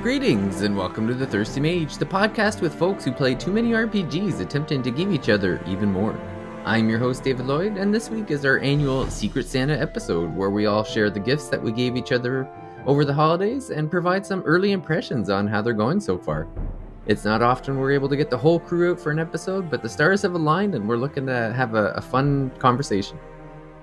Greetings and welcome to The Thirsty Mage, the podcast with folks who play too many RPGs attempting to give each other even more. I'm your host David Lloyd, and this week is our annual Secret Santa episode where we all share the gifts that we gave each other over the holidays and provide some early impressions on how they're going so far. It's not often we're able to get the whole crew out for an episode, but the stars have aligned and we're looking to have a fun conversation.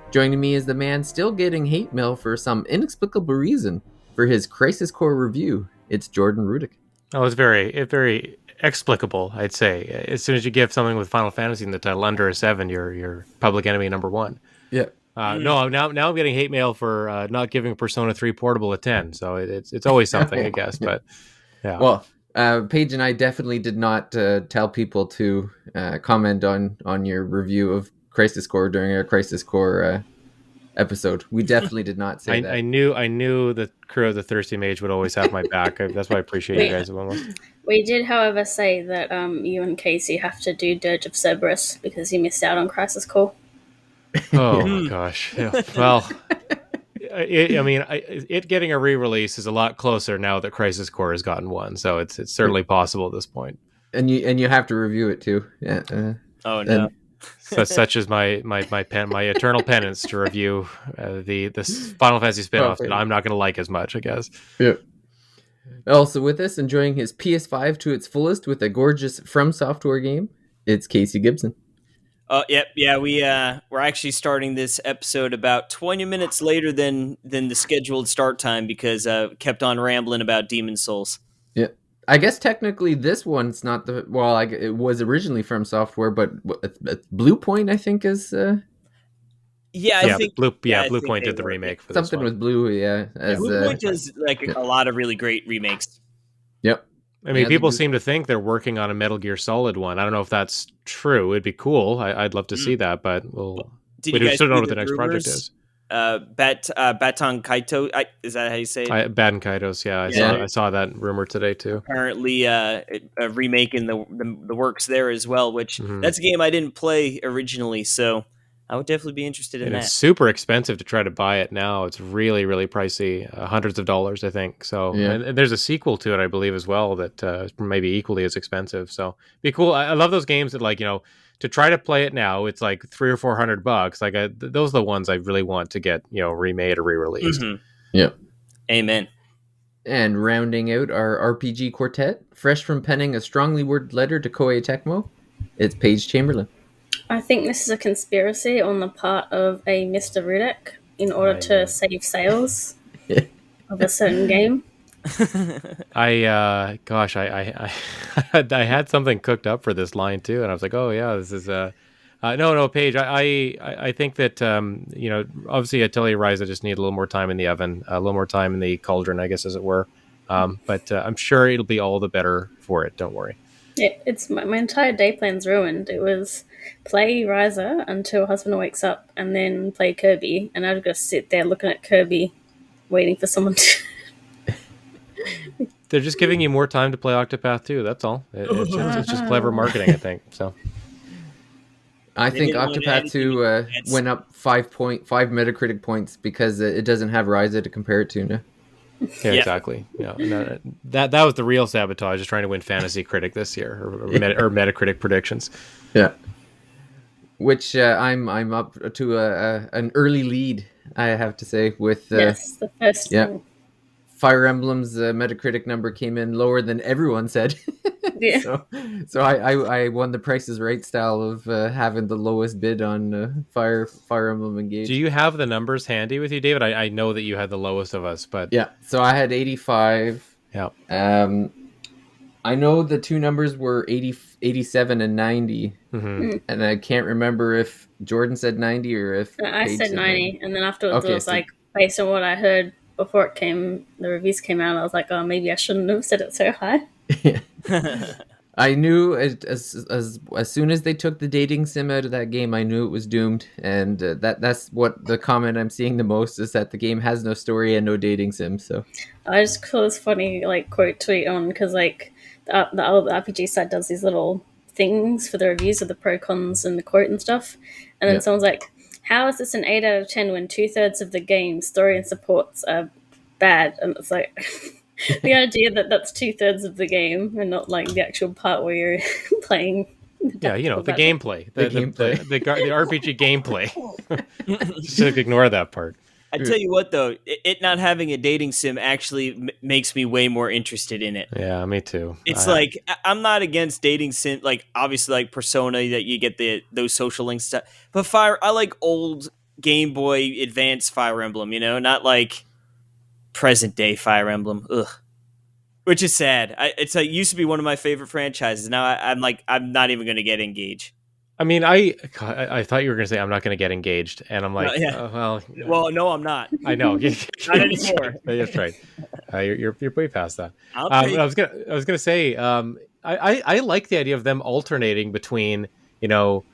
Joining me is the man still getting hate mail for some inexplicable reason for his Crisis Core review. It's Jordan Rudick. Oh, it's very explicable, I'd say. As soon as you give something with Final Fantasy in the title under a 7, you're public enemy number 1. Yeah. No, now I'm getting hate mail for not giving Persona 3 Portable a 10. So it's always something, I guess. But yeah. Well, Paige and I definitely did not tell people to comment on your review of Crisis Core during our Crisis Core episode. We definitely did not say that. I knew the crew of the Thirsty Mage would always have my back. That's why I appreciate you guys. We did, however, say that you and Casey have to do Dirge of Cerberus because you missed out on Crisis Core. Oh my gosh! Yeah. Well, it getting a re-release is a lot closer now that Crisis Core has gotten one, so it's certainly possible at this point. And you have to review it too. Yeah. Oh no. Such as my eternal penance to review the Final Fantasy spin-off that I'm not going to like as much, I guess. Yeah. Also with us, enjoying his PS5 to its fullest with a gorgeous From Software game, it's Casey Gibson. We're actually starting this episode about 20 minutes later than the scheduled start time because kept on rambling about Demon Souls. Yeah. I guess technically this one's not it was originally From Software, but Blue Point I think is I think Blue Point did the remake for something this one. with Blue, Blue Point does a lot of really great remakes. Yep. I mean, people seem to think they're working on a Metal Gear Solid one. I don't know if that's true. It'd be cool. I'd love to see that, but we still don't know what the next project is. Baton Kaito, is that how you say it? Baton Kaitos, I saw that rumor today too. Apparently, a remake in the works there as well. Which that's a game I didn't play originally, so I would definitely be interested in that. It's super expensive to try to buy it now. It's really, really pricey, hundreds of dollars, I think. So, and there's a sequel to it, I believe, as well that maybe equally as expensive. So, it'd be cool. I love those games that to try to play it now, it's like $300 or $400. Those are the ones I really want to get, remade or re-released. Mm-hmm. Yep. Amen. And rounding out our RPG quartet, fresh from penning a strongly worded letter to Koei Tecmo, it's Paige Chamberlain. I think this is a conspiracy on the part of a Mr. Rudick in order to save sales of a certain game. I had something cooked up for this line too, and I was like, oh yeah, this is no, Paige. I think that obviously Atelier Ryza just need a little more time in the oven, a little more time in the cauldron, I guess, as it were. But I'm sure it'll be all the better for it. Don't worry. It's my entire day plan's ruined. It was play Ryza until husband wakes up, and then play Kirby, and I've got to sit there looking at Kirby, waiting for someone to. They're just giving you more time to play Octopath 2. That's all. It's just clever marketing, I think. So, I think Octopath 2 went up 5 Metacritic points because it doesn't have Ryza to compare it to now. Yeah, exactly. Yeah, that was the real sabotage, is trying to win Fantasy Critic this year or Metacritic predictions. Yeah, which I'm up to an early lead, I have to say, with the first one. Fire Emblem's Metacritic number came in lower than everyone said. Yeah. So I won the Price is Right style of having the lowest bid on Fire Emblem Engage. Do you have the numbers handy with you, David? I know that you had the lowest of us, but yeah. So I had 85. Yeah. I know the two numbers were 87 and 90, and I can't remember if Jordan said 90 or if I said 90, and then afterwards it was based on what I heard before the reviews came out, I was like, oh, maybe I shouldn't have said it so high. I knew as soon as they took the dating sim out of that game, I knew it was doomed, and that's what the comment I'm seeing the most is that the game has no story and no dating sim. So I just saw this funny quote tweet on because the RPG site does these little things for the reviews of the pro cons and the quote and stuff, and then someone's like, how is this an 8 out of 10 when 2/3 of the game's story and supports are bad? And it's like, The idea that that's 2/3 of the game and not like the actual part where you're playing. Yeah, you know, the battle. gameplay, The the gameplay. the RPG gameplay. Just ignore that part. I tell you what, though, it not having a dating sim actually makes me way more interested in it. Yeah, me too. It's like I'm not against dating sim, like obviously like Persona that you get those social links stuff, but I like old Game Boy Advance Fire Emblem, you know, not like present day Fire Emblem. Ugh. Which is sad. It's like used to be one of my favorite franchises. Now I'm not even going to get engaged. I mean, I thought you were going to say I'm not going to get engaged, and I'm like, well, no, I'm not. I know, not anymore. That's right. You're way past that. I was gonna say, I like the idea of them alternating between, you know,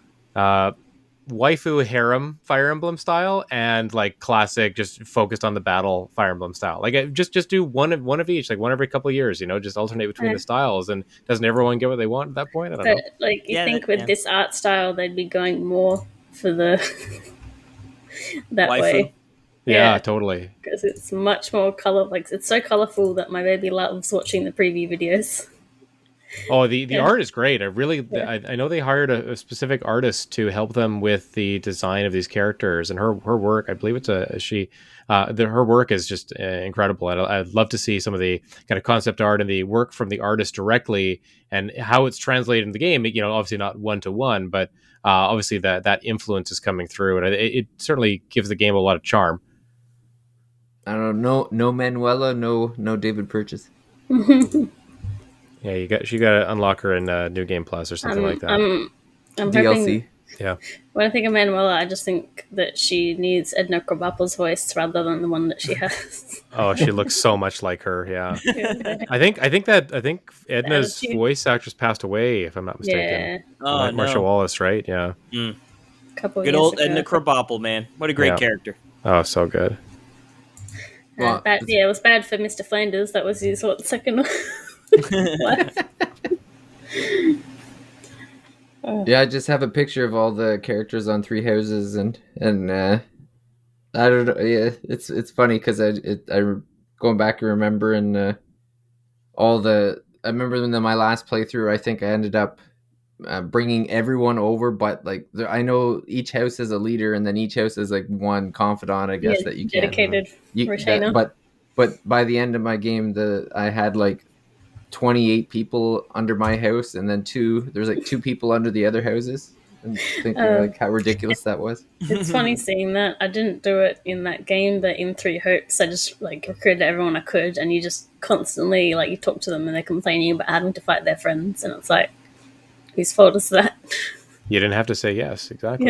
waifu harem Fire Emblem style and like classic, just focused on the battle Fire Emblem style. Like just do one of each, like one every couple of years. You know, just alternate between the styles. And doesn't everyone get what they want at that point? I don't know. Like you think with this art style, they'd be going more for the that waifu way. Yeah, totally. Because it's much more color. Like it's so colorful that my baby loves watching the preview videos. Oh, the art is great. I know they hired a specific artist to help them with the design of these characters, and her work, I believe her work is just incredible. I'd love to see some of the kind of concept art and the work from the artist directly and how it's translated in the game. You know, obviously not 1-to-1, but obviously that influence is coming through, and it certainly gives the game a lot of charm. I don't know. No Manuela, no David Purchase. Yeah, you got to unlock her in New Game Plus or something like that. I'm DLC. Yeah. When I think of Manuela, I just think that she needs Edna Krabappel's voice rather than the one that she has. Oh, she looks so much like her. Yeah. I think Edna's voice actress passed away, if I'm not mistaken. Yeah. Marsha Wallace, right? Yeah. Mm. Good old ago. Edna Krabappel, man. What a great character. Oh, so good. It was bad for Mr. Flanders. That was his second. Yeah, I just have a picture of all the characters on Three Houses, and I don't know. Yeah, it's funny because I going back and remembering all the. I remember in my last playthrough, I think I ended up bringing everyone over, but like I know each house has a leader, and then each house has like one confidant, I guess, that you can dedicated retainer. But by the end of my game, I had like 28 people under my house, and then there's like 2 people under the other houses, and thinking like how ridiculous that was. It's funny seeing that. I didn't do it in that game, but in Three Hopes, I just like recruited everyone I could, and you just constantly like you talk to them and they're complaining about having to fight their friends, and it's like, whose fault is that? You didn't have to say yes, exactly.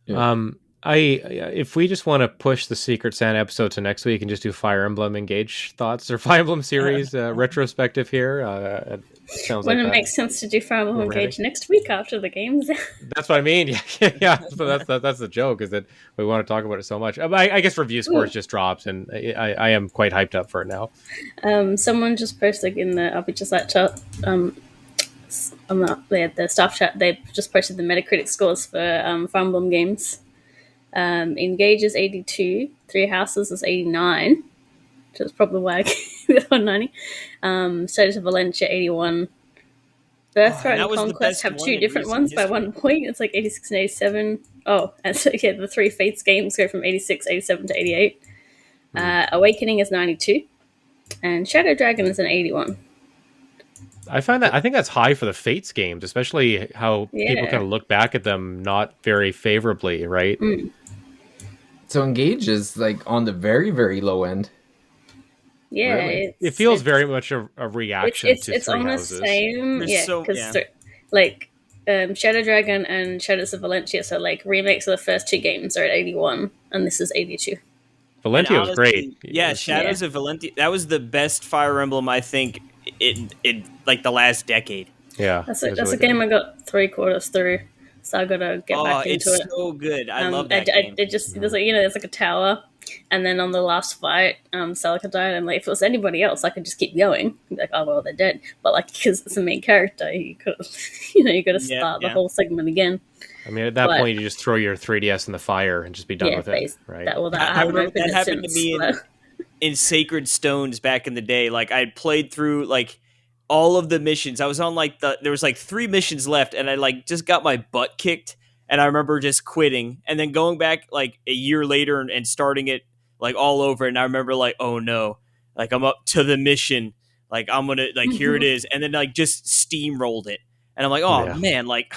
Yeah. If we just want to push the Secret Santa episode to next week and just do Fire Emblem Engage thoughts or Fire Emblem series retrospective here, it sounds when it makes sense to do Fire Emblem Engage next week after the games. That's what I mean. Yeah. So that's the joke, is that we want to talk about it so much. I guess review scores just dropped, and I am quite hyped up for it now. Someone just posted in the RPG Site chat. The staff chat. They just posted the Metacritic scores for Fire Emblem games. Engage is 82, Three Houses is 89, which is probably why I gave it 190. Status of Valencia 81. Birthright and Conquest have 2 different ones by 1 point. It's like 86 and 87. Oh, and so the 3 Fates games go from 86, 87 to 88. Awakening is 92, and Shadow Dragon is an 81. I think that's high for the Fates games, especially how people kind of look back at them not very favorably, right? So Engage is like on the very, very low end. Yeah, really? It feels very much a reaction to it's Three almost Houses. The same, because Shadow Dragon and Shadows of Valencia, so like remakes of the first 2 games are at 81, and this is 82. Valencia was great. Yeah, Shadows of Valencia, that was the best Fire Emblem, I think, in like the last decade. Yeah, that's a game I got 3/4 through, so I gotta get back into it. It's so good. I love that game. There's like a tower, and then on the last fight, Celica died, and like if it was anybody else, I could just keep going. Like, oh well, they're dead. But like because it's the main character, you got to start the whole segment again. I mean, at that point, you just throw your 3DS in the fire and just be done with it, right? That happened to me. in Sacred Stones back in the day. Like I had played through like all of the missions. I was on like there was like 3 missions left, and I like just got my butt kicked. And I remember just quitting and then going back like a year later and starting it like all over. And I remember like, oh no, like I'm up to the mission. Like I'm going to like, here it is. And then like just steamrolled it. And I'm like, oh man, like,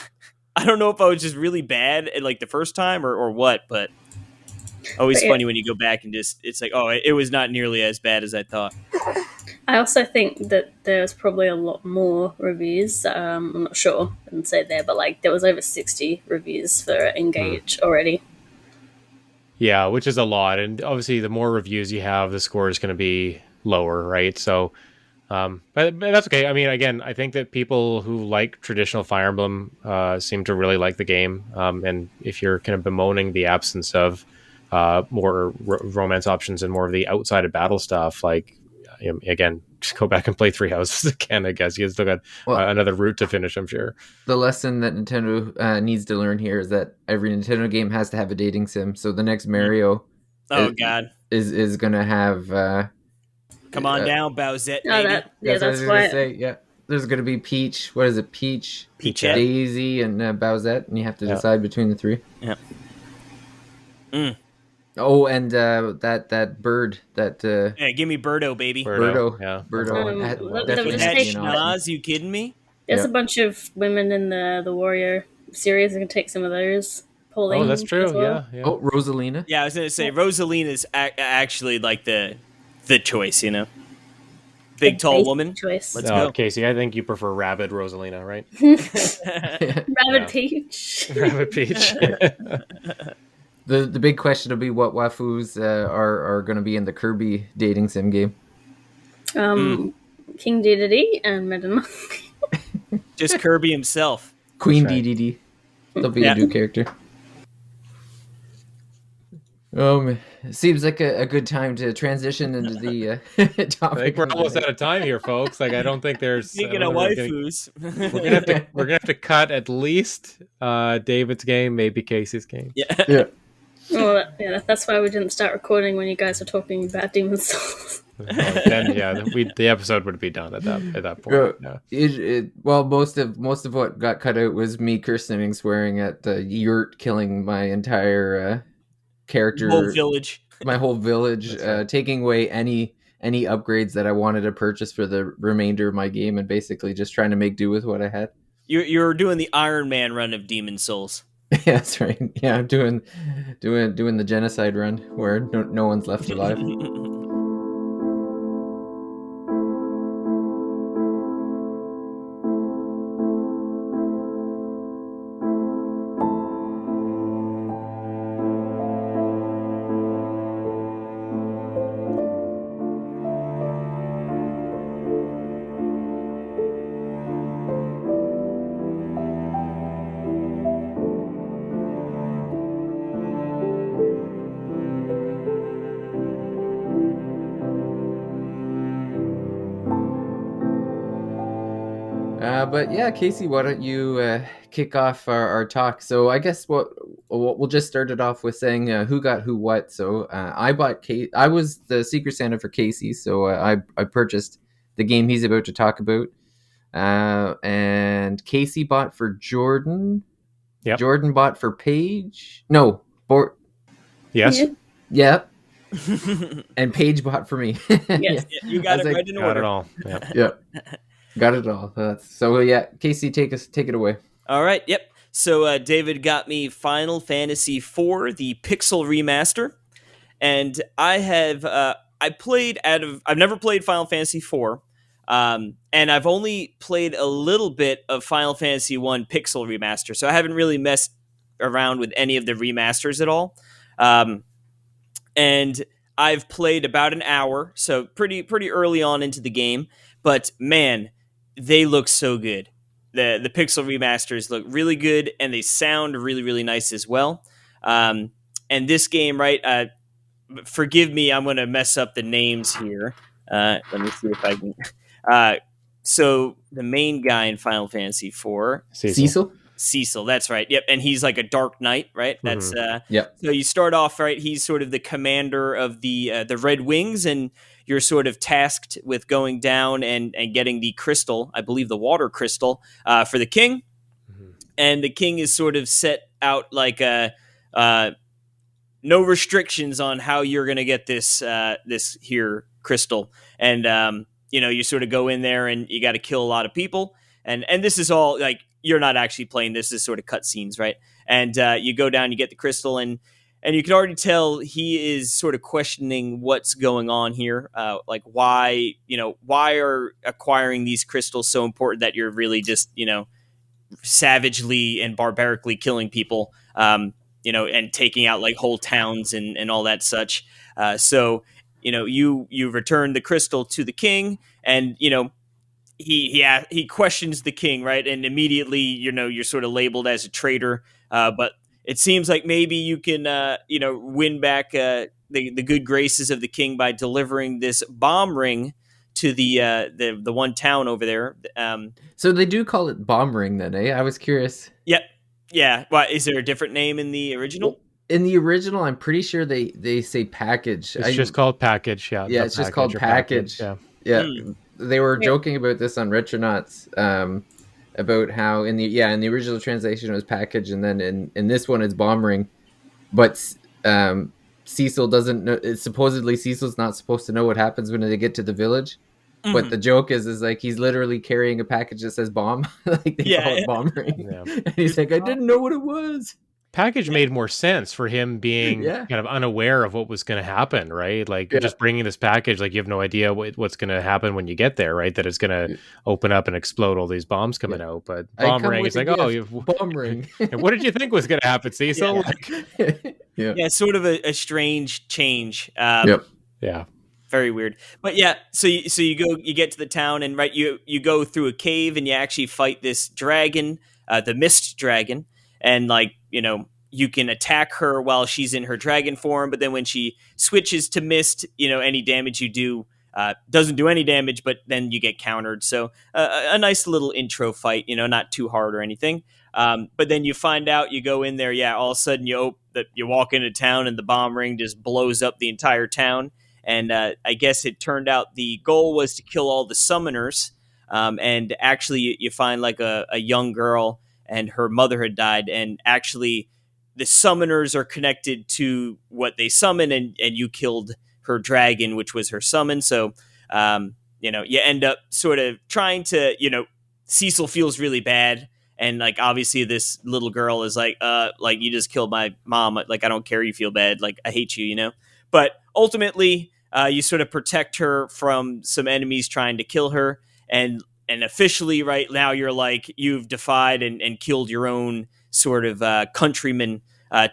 I don't know if I was just really bad at like the first time or what, but always funny when you go back and just, it's like, oh, it was not nearly as bad as I thought. I also think that there's probably a lot more reviews. I'm not sure, I didn't say there, but like there was over 60 reviews for Engage already. Yeah, which is a lot. And obviously the more reviews you have, the score is going to be lower, right? So, but that's okay. I mean, again, I think that people who like traditional Fire Emblem seem to really like the game. And if you're kind of bemoaning the absence of more romance options and more of the outside of battle stuff, like, again, just go back and play Three Houses again, I guess. You still got another route to finish, I'm sure. The lesson that Nintendo needs to learn here is that every Nintendo game has to have a dating sim. So the next Mario is going to have... come on down, Bowsette, baby. That's why. Yeah. There's going to be Peach. What is it? Peachette, Daisy, and Bowsette. And you have to decide between the 3. Yeah. Oh, and that bird that give me Birdo, baby. Birdo. Schnoz, you kidding me? There's a bunch of women in the Wario series. I can take some of those. Pauline, that's true. Well. Yeah. Oh, Rosalina. Yeah, I was gonna say Rosalina's actually like the choice, you know. Big tall woman. Choice. Let's go, Casey. I think you prefer Rabid Rosalina, right? Rabid Peach. Rabid Peach. The big question will be what waifus are going to be in the Kirby dating sim game. King Dedede and Meta Knight. Just Kirby himself. Queen Dedede. There'll be a new character. It seems like a good time to transition into the topic. I think we're almost out of time here, folks. Like, I don't think there's... Speaking of waifus. We're gonna have to cut at least David's game, maybe Casey's game. Yeah. Well, that's why we didn't start recording when you guys were talking about Demon's Souls. Then the episode would be done at that point. Well, most of what got cut out was me cursing and swearing at Yurt killing my entire character, my whole village, taking away any upgrades that I wanted to purchase for the remainder of my game, and basically just trying to make do with what I had. You're doing the Iron Man run of Demon's Souls. Yeah, that's right. Yeah, I'm doing the genocide run where no one's left alive. But yeah, Casey, why don't you kick off our talk? So I guess we'll just start it off with saying who got who what. So I was the Secret Santa for Casey, so I purchased the game he's about to talk about, and Casey bought for Jordan. Yep. Jordan bought for Paige. No, yes. Yeah. And Paige bought for me. Yes, you got it right in order. Got it all. Yeah. Got it all. So yeah, Casey, take it away. All right. Yep. So David got me Final Fantasy IV, the Pixel Remaster, and I've never played Final Fantasy IV, and I've only played a little bit of Final Fantasy I Pixel Remaster, so I haven't really messed around with any of the remasters at all. And I've played about an hour, so pretty early on into the game, but man, they look so good. The Pixel remasters look really good, and they sound really, really nice as well. And this game, right? Forgive me, I'm going to mess up the names here. Let me see if I can. So the main guy in Final Fantasy IV, Cecil. Cecil, that's right. Yep, and he's like a Dark Knight, right? That's yep. So you start off, right? He's sort of the commander of the Red Wings, and you're sort of tasked with going down and getting the crystal, I believe the water crystal, for the king. And the king is sort of set out like a no restrictions on how you're going to get this this here crystal, and you sort of go in there and you got to kill a lot of people, and this is all like you're not actually playing. This is sort of cutscenes, right? And you go down, you get the crystal, and you can already tell he is sort of questioning what's going on here, like why are acquiring these crystals so important that you're really just savagely and barbarically killing people, and taking out like whole towns and all that such. So you return the crystal to the king, and he questions the king, right? And immediately you're sort of labeled as a traitor. But it seems like maybe you can win back the good graces of the king by delivering this bomb ring to the one town over there. So they do call it bomb ring then, eh? I was curious. Yep. Yeah. Well, is there a different name in the original? In the original, I'm pretty sure they say package. It's just called package. Yeah. Yeah, it's just called package. Yeah. They were joking about this on Retronauts, about how in the original translation it was package, and then in this one it's bomb ring. But Cecil doesn't know. Supposedly Cecil's not supposed to know what happens when they get to the village. Mm-hmm. But the joke is like he's literally carrying a package that says bomb. Like they call it bomb ring. Yeah. And he's like, I didn't know what it was. Package made more sense for him being kind of unaware of what was going to happen, right? Like just bringing this package, like you have no idea what's going to happen when you get there, right? That it's going to open up and explode all these bombs coming out. But bomb ring is like, you've bomb ring. And what did you think was going to happen, Cecil? Yeah, sort of a strange change. Yeah. Very weird. But yeah, so you get to the town, and right, you go through a cave and you actually fight this dragon, the Mist Dragon, and like, you can attack her while she's in her dragon form, but then when she switches to Mist, any damage you do doesn't do any damage, but then you get countered. So a nice little intro fight, not too hard or anything. But then you find out, you go in there, all of a sudden you walk into town and the bomb ring just blows up the entire town. And I guess it turned out the goal was to kill all the summoners. And actually you find like a young girl, and her mother had died. And actually the summoners are connected to what they summon, and you killed her dragon, which was her summon. So, you end up sort of trying to, Cecil feels really bad. And like, obviously this little girl is like you just killed my mom. Like, I don't care. You feel bad. Like, I hate you, but ultimately you sort of protect her from some enemies trying to kill her. And officially right now you're like, you've defied and killed your own sort of countrymen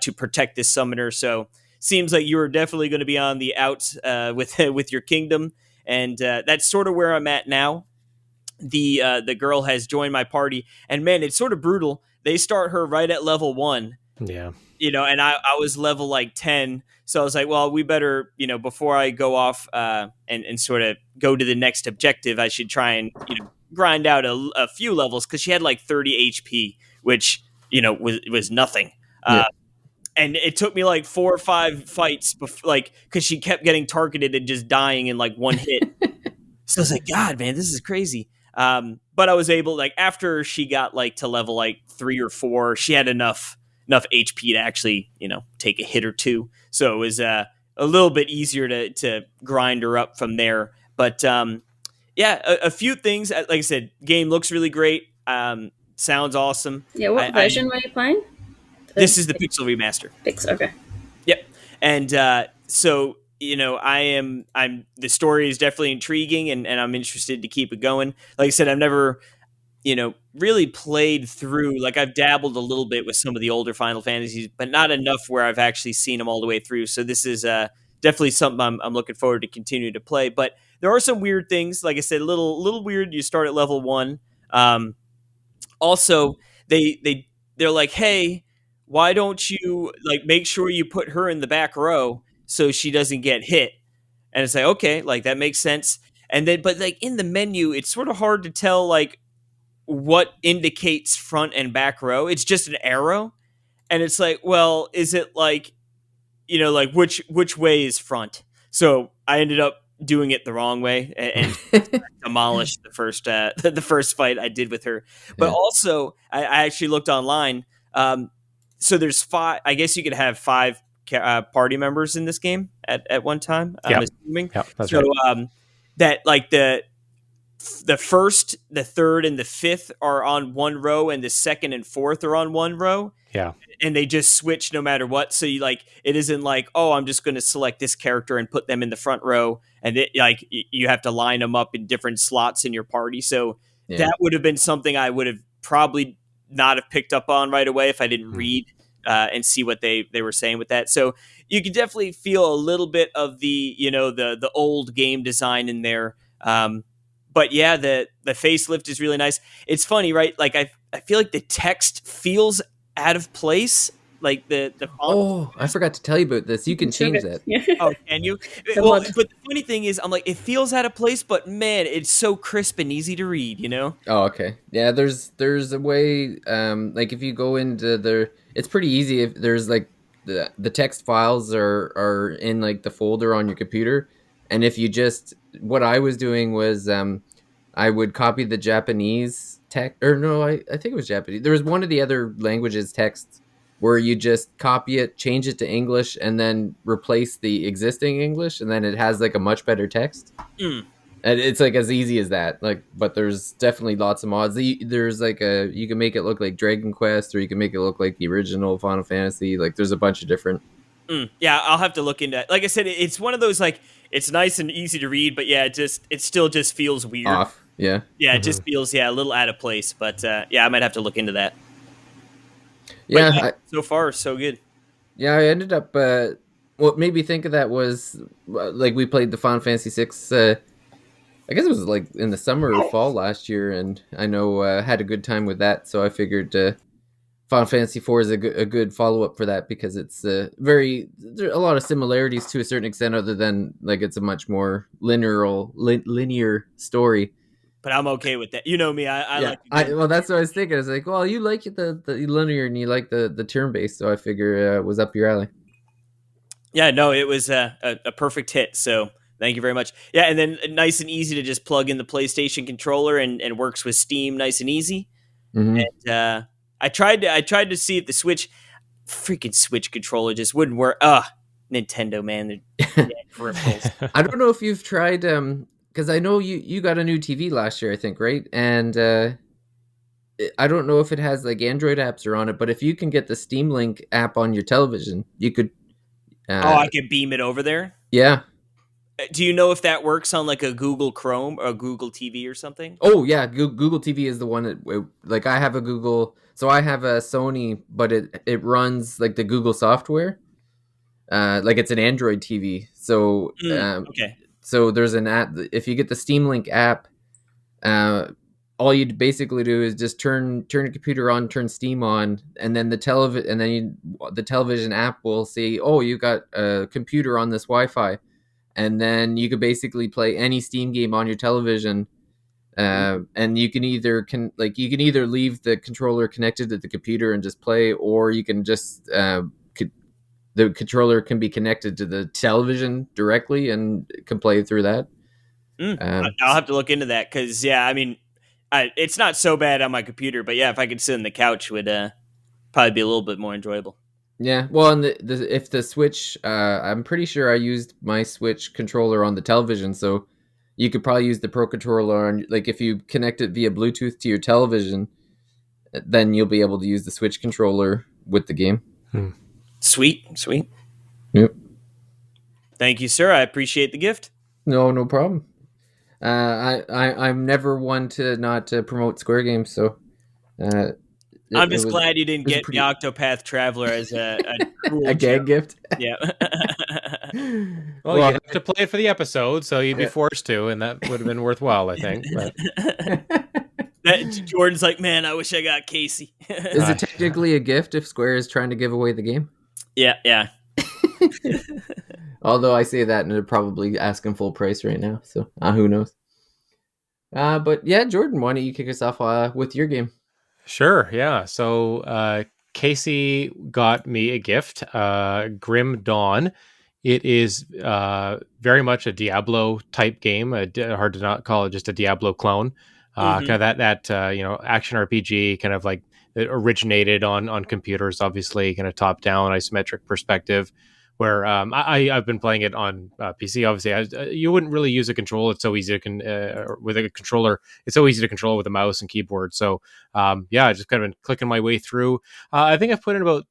to protect this summoner. So seems like you're definitely going to be on the outs with your kingdom. And that's sort of where I'm at now. The girl has joined my party, and man, it's sort of brutal. They start her right at level 1. Yeah. And I was level like 10. So I was like, well, we better, before I go off and sort of go to the next objective, I should try and, grind out a few levels, because she had like 30 HP, which, was nothing. And it took me like 4 or 5 fights, because she kept getting targeted and just dying in like one hit. So I was like, God, man, this is crazy. But I was able, like, after she got like to level like 3 or 4, she had enough HP to actually, take a hit or two. So it was a little bit easier to grind her up from there. But a few things. Like I said, game looks really great. Sounds awesome. Yeah, what version were you playing? This is the Pixel remaster. Okay. Yep. And so I'm the story is definitely intriguing, and I'm interested to keep it going. Like I said, I've never really played through, like I've dabbled a little bit with some of the older Final Fantasies, but not enough where I've actually seen them all the way through. So this is definitely something I'm looking forward to continue to play. But there are some weird things, like I said, a little weird. You start at level 1. Also, they're like, hey, why don't you like make sure you put her in the back row so she doesn't get hit? And it's like, okay, like that makes sense. And then, but like in the menu, it's sort of hard to tell like what indicates front and back row. It's just an arrow, and it's like, well, is it like, like which way is front? So I ended up doing it the wrong way and demolished the first fight I did with her. But also, I actually looked online. So there's 5. I guess you could have 5 party members in this game at one time. I'm assuming. Yeah, that's so, right. That like the first, the third, and the fifth are on one row, and the second and fourth are on one row. Yeah. And they just switch no matter what. So you it isn't like, oh, I'm just going to select this character and put them in the front row, and you have to line them up in different slots in your party. So that would have been something I would have probably not have picked up on right away if I didn't read and see what they were saying with that. So you can definitely feel a little bit of the the old game design in there. But yeah, the facelift is really nice. It's funny, right? Like I feel like the text feels out of place, like the font. Oh, I forgot to tell you about this. You can change that. Oh, can you? Well, but the funny thing is, I'm like, it feels out of place, but man, it's so crisp and easy to read. Oh, okay. Yeah, there's a way. Like if you go into it's pretty easy. If there's like the text files are in like the folder on your computer, and if you just what I was doing was I would copy the Japanese text, or no, I think it was Japanese. There was one of the other languages texts where you just copy it, change it to English, and then replace the existing English, and then it has like a much better text. And it's like as easy as that. Like, but there's definitely lots of mods. There's like you can make it look like Dragon Quest, or you can make it look like the original Final Fantasy. Like, there's a bunch of different. Yeah, I'll have to look into it. Like I said, it's one of those like it's nice and easy to read, but yeah, it still just feels weird. Off. Yeah. Yeah, it just feels a little out of place. But yeah, I might have to look into that. Yeah, so far so good. Yeah, I ended up. What made me think of that was like we played the Final Fantasy VI. I guess it was like in the summer or fall last year, and I know had a good time with that. So I figured Final Fantasy IV is a good follow up for that, because it's there are a lot of similarities to a certain extent, other than like it's a much more linear story. But I'm okay with that. You know me. I like. Well, that's what I was thinking. I was like, well, you like the linear and you like the turn based, so I figure it was up your alley. Yeah, no, it was a perfect hit. So thank you very much. Yeah, and then nice and easy to just plug in the PlayStation controller and works with Steam nice and easy. Mm-hmm. And I tried to see if the Switch controller just wouldn't work. Nintendo, man, they're cripples. I don't know if you've tried because I know you got a new TV last year, I think, right? And I don't know if it has like Android apps or on it, but if you can get the Steam Link app on your television, you could. I could beam it over there? Yeah. Do you know if that works on like a Google Chrome or a Google TV or something? Oh, yeah. Google TV is the one that, like, I have a Google. So I have a Sony, but it runs like the Google software. Like it's an Android TV. So, okay. So there's an app. If you get the Steam Link app, all you basically do is just turn your computer on, turn Steam on, and then the television app will say, "Oh, you got a computer on this Wi-Fi," and then you could basically play any Steam game on your television. And you can either leave the controller connected to the computer and just play, or you can just the controller can be connected to the television directly and can play through that. I'll have to look into that, because I mean, it's not so bad on my computer, but yeah, if I could sit on the couch, would probably be a little bit more enjoyable. Yeah, well, and if the Switch, I'm pretty sure I used my Switch controller on the television, so you could probably use the Pro Controller on, like, if you connect it via Bluetooth to your television, then you'll be able to use the Switch controller with the game. Sweet. Yep. Thank you, sir. I appreciate the gift. No problem. I'm never one to not promote Square Games, so I'm just glad you didn't get the Octopath Traveler as a a gag gift. Yeah. Well, you have to play it for the episode, so you'd be forced to, and that would have been worthwhile, I think. But Jordan's like, man, I wish I got Casey. Is it technically a gift if Square is trying to give away the game? Yeah. Although I say that and they're probably asking full price right now, so who knows? But yeah, Jordan, why don't you kick us off with your game? Sure, yeah. So Casey got me a gift, Grim Dawn. It is very much a Diablo type game. Hard to not call it just a Diablo clone. Kind of that action RPG, kind of like it originated on computers, obviously, kind of top down isometric perspective. Where I've been playing it on PC. Obviously, you wouldn't really use a controller. It's so easy to with a controller. It's so easy to control with a mouse and keyboard. So I just kind of been clicking my way through. I think I've put in about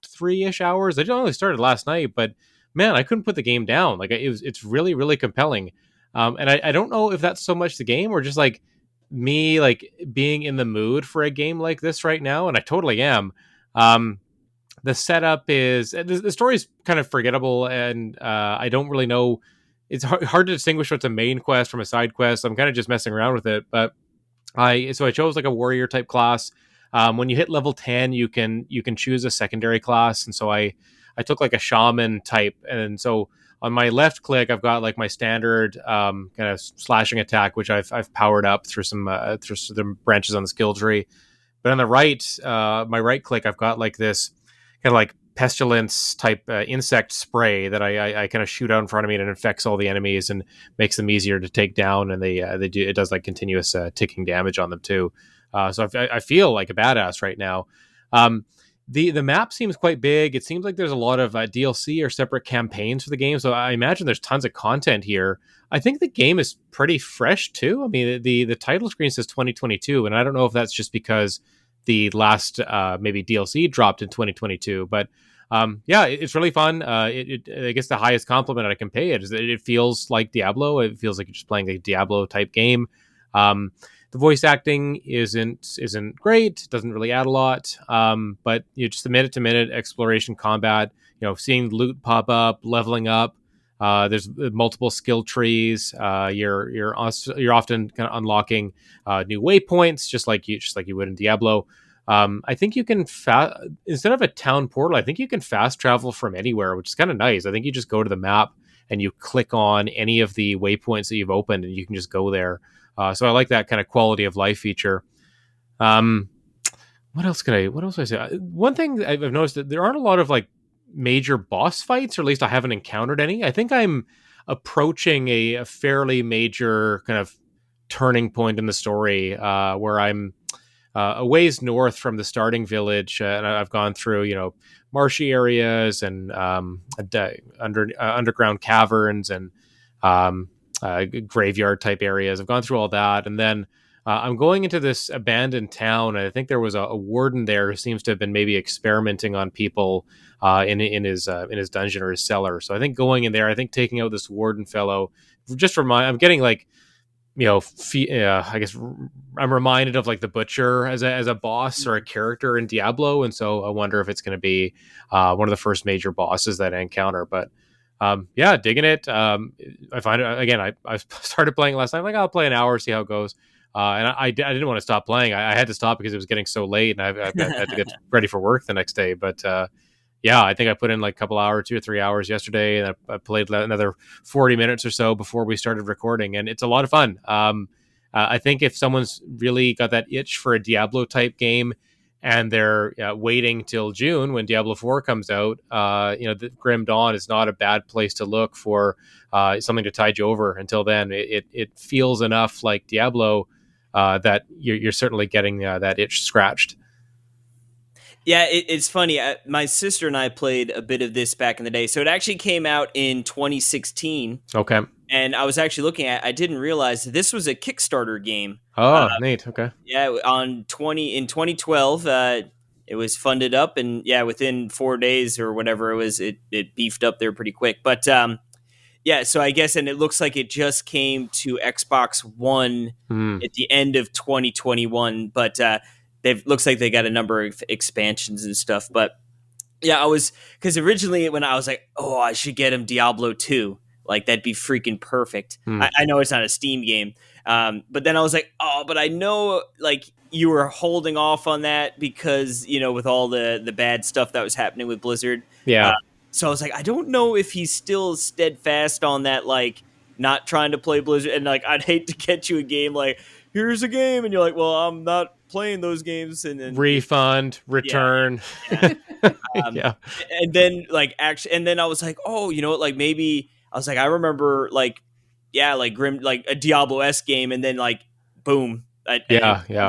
3-ish hours. I only started last night, but man, I couldn't put the game down. Like it's really, really compelling. And I don't know if that's so much the game or just like me, like being in the mood for a game like this right now. And I totally am. The setup is the story is kind of forgettable, and I don't really know. It's hard to distinguish what's a main quest from a side quest. I'm kind of just messing around with it, but I chose like a warrior type class. When you hit level 10, you can choose a secondary class, and so I took like a shaman type, and so on my left click, I've got like my standard kind of slashing attack, which I've powered up through some branches on the skill tree. But on the right, my right click, I've got like this kind of like pestilence type insect spray that I kind of shoot out in front of me, and it infects all the enemies and makes them easier to take down. And they do, it does like continuous ticking damage on them too. So I feel like a badass right now. The map seems quite big. It seems like there's a lot of DLC or separate campaigns for the game. So I imagine there's tons of content here. I think the game is pretty fresh too. I mean, the title screen says 2022, and I don't know if that's just because the last maybe DLC dropped in 2022, but it's really fun. I guess the highest compliment I can pay it is that it feels like Diablo. It feels like you're just playing a Diablo type game. The voice acting isn't great. It doesn't really add a lot. But just the minute to minute exploration combat. Seeing loot pop up, leveling up. There's multiple skill trees. You're often kind of unlocking new waypoints, just like you would in Diablo. I think you can instead of a town portal, I think you can fast travel from anywhere, which is kind of nice. I think you just go to the map and you click on any of the waypoints that you've opened, and you can just go there. So I like that kind of quality of life feature. What else can I say? One thing I've noticed that there aren't a lot of like major boss fights, or at least I haven't encountered any. I think I'm approaching a fairly major kind of turning point in the story where I'm a ways north from the starting village, and I've gone through marshy areas and underground caverns and graveyard type areas. I've gone through all that, and then I'm going into this abandoned town. And I think there was a warden there who seems to have been maybe experimenting on people in his dungeon or his cellar. So I think going in there, I think taking out this warden fellow, I'm getting like, I guess I'm reminded of like the Butcher as a boss or a character in Diablo, and so I wonder if it's going to be one of the first major bosses that I encounter. But digging it. I find it again. I started playing last night. Like I'll play an hour, see how it goes. And I didn't want to stop playing. I had to stop because it was getting so late, and I had to get ready for work the next day. But I think I put in like a couple hours, 2 or 3 hours yesterday, and I played another 40 minutes or so before we started recording, and it's a lot of fun. I think if someone's really got that itch for a Diablo type game, and they're waiting till June when Diablo 4 comes out, the Grim Dawn is not a bad place to look for something to tide you over. Until then, it feels enough like Diablo that you're certainly getting that itch scratched. Yeah, it's funny. My sister and I played a bit of this back in the day. So it actually came out in 2016. Okay. And I was actually looking at, I didn't realize this was a Kickstarter game. Oh, neat. Okay. Yeah, in 2012, it was funded up, and within 4 days or whatever it was, it beefed up there pretty quick. But so I guess, and it looks like it just came to Xbox One at the end of 2021. But looks like they got a number of expansions and stuff. But because originally when I was like, oh, I should get him Diablo 2. Like, that'd be freaking perfect. I know it's not a Steam game. But then I was like, oh, but I know, like, you were holding off on that because, with all the bad stuff that was happening with Blizzard. Yeah. So I was like, I don't know if he's still steadfast on that, like, not trying to play Blizzard. And like, I'd hate to get you a game like, here's a game, and you're like, well, I'm not playing those games, and then refund, return. Yeah. Yeah. And then like actually, and then I was like, oh, you know what? Like maybe I was like, I remember like, yeah, like Grim, like a Diablo-esque game, and then like, boom, on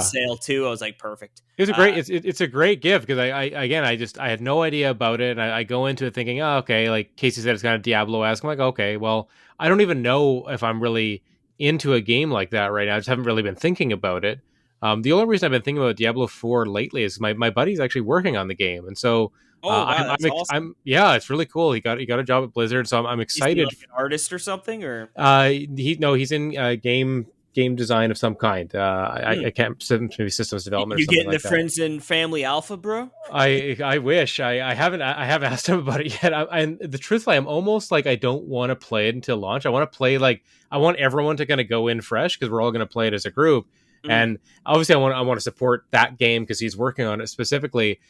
sale too. I was like, perfect. It was a great. It's a great gift because I had no idea about it. And I go into it thinking, oh, okay, like Casey said, it's kind of Diablo-esque. I'm like, okay, well, I don't even know if I'm really into a game like that right now. I just haven't really been thinking about it. The only reason I've been thinking about Diablo 4 lately is my buddy's actually working on the game, and so that's awesome. It's really cool. He got a job at Blizzard, so I'm excited. Is he like an artist or something, or he's in game design of some kind. I can't, maybe systems development. You or something getting like the friends and family alpha, bro? I wish I haven't asked him about it yet. And the truthfully, I'm almost like I don't want to play it until launch. I want to play I want everyone to kind of go in fresh because we're all going to play it as a group. And obviously, I want to support that game because he's working on it specifically.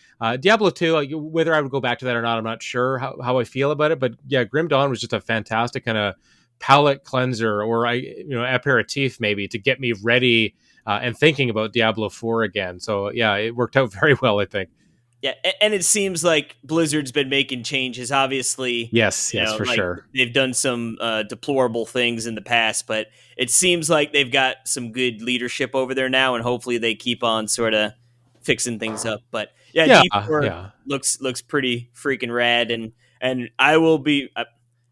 Diablo 2, whether I would go back to that or not, I'm not sure how I feel about it. But yeah, Grim Dawn was just a fantastic kind of palate cleanser, or aperitif maybe, to get me ready and thinking about Diablo 4 again. So yeah, it worked out very well, I think. Yeah, and it seems like Blizzard's been making changes. Obviously, yes, for sure. They've done some deplorable things in the past, but it seems like they've got some good leadership over there now, and hopefully they keep on sort of fixing things up. But yeah, D4 looks pretty freaking rad, and I will be.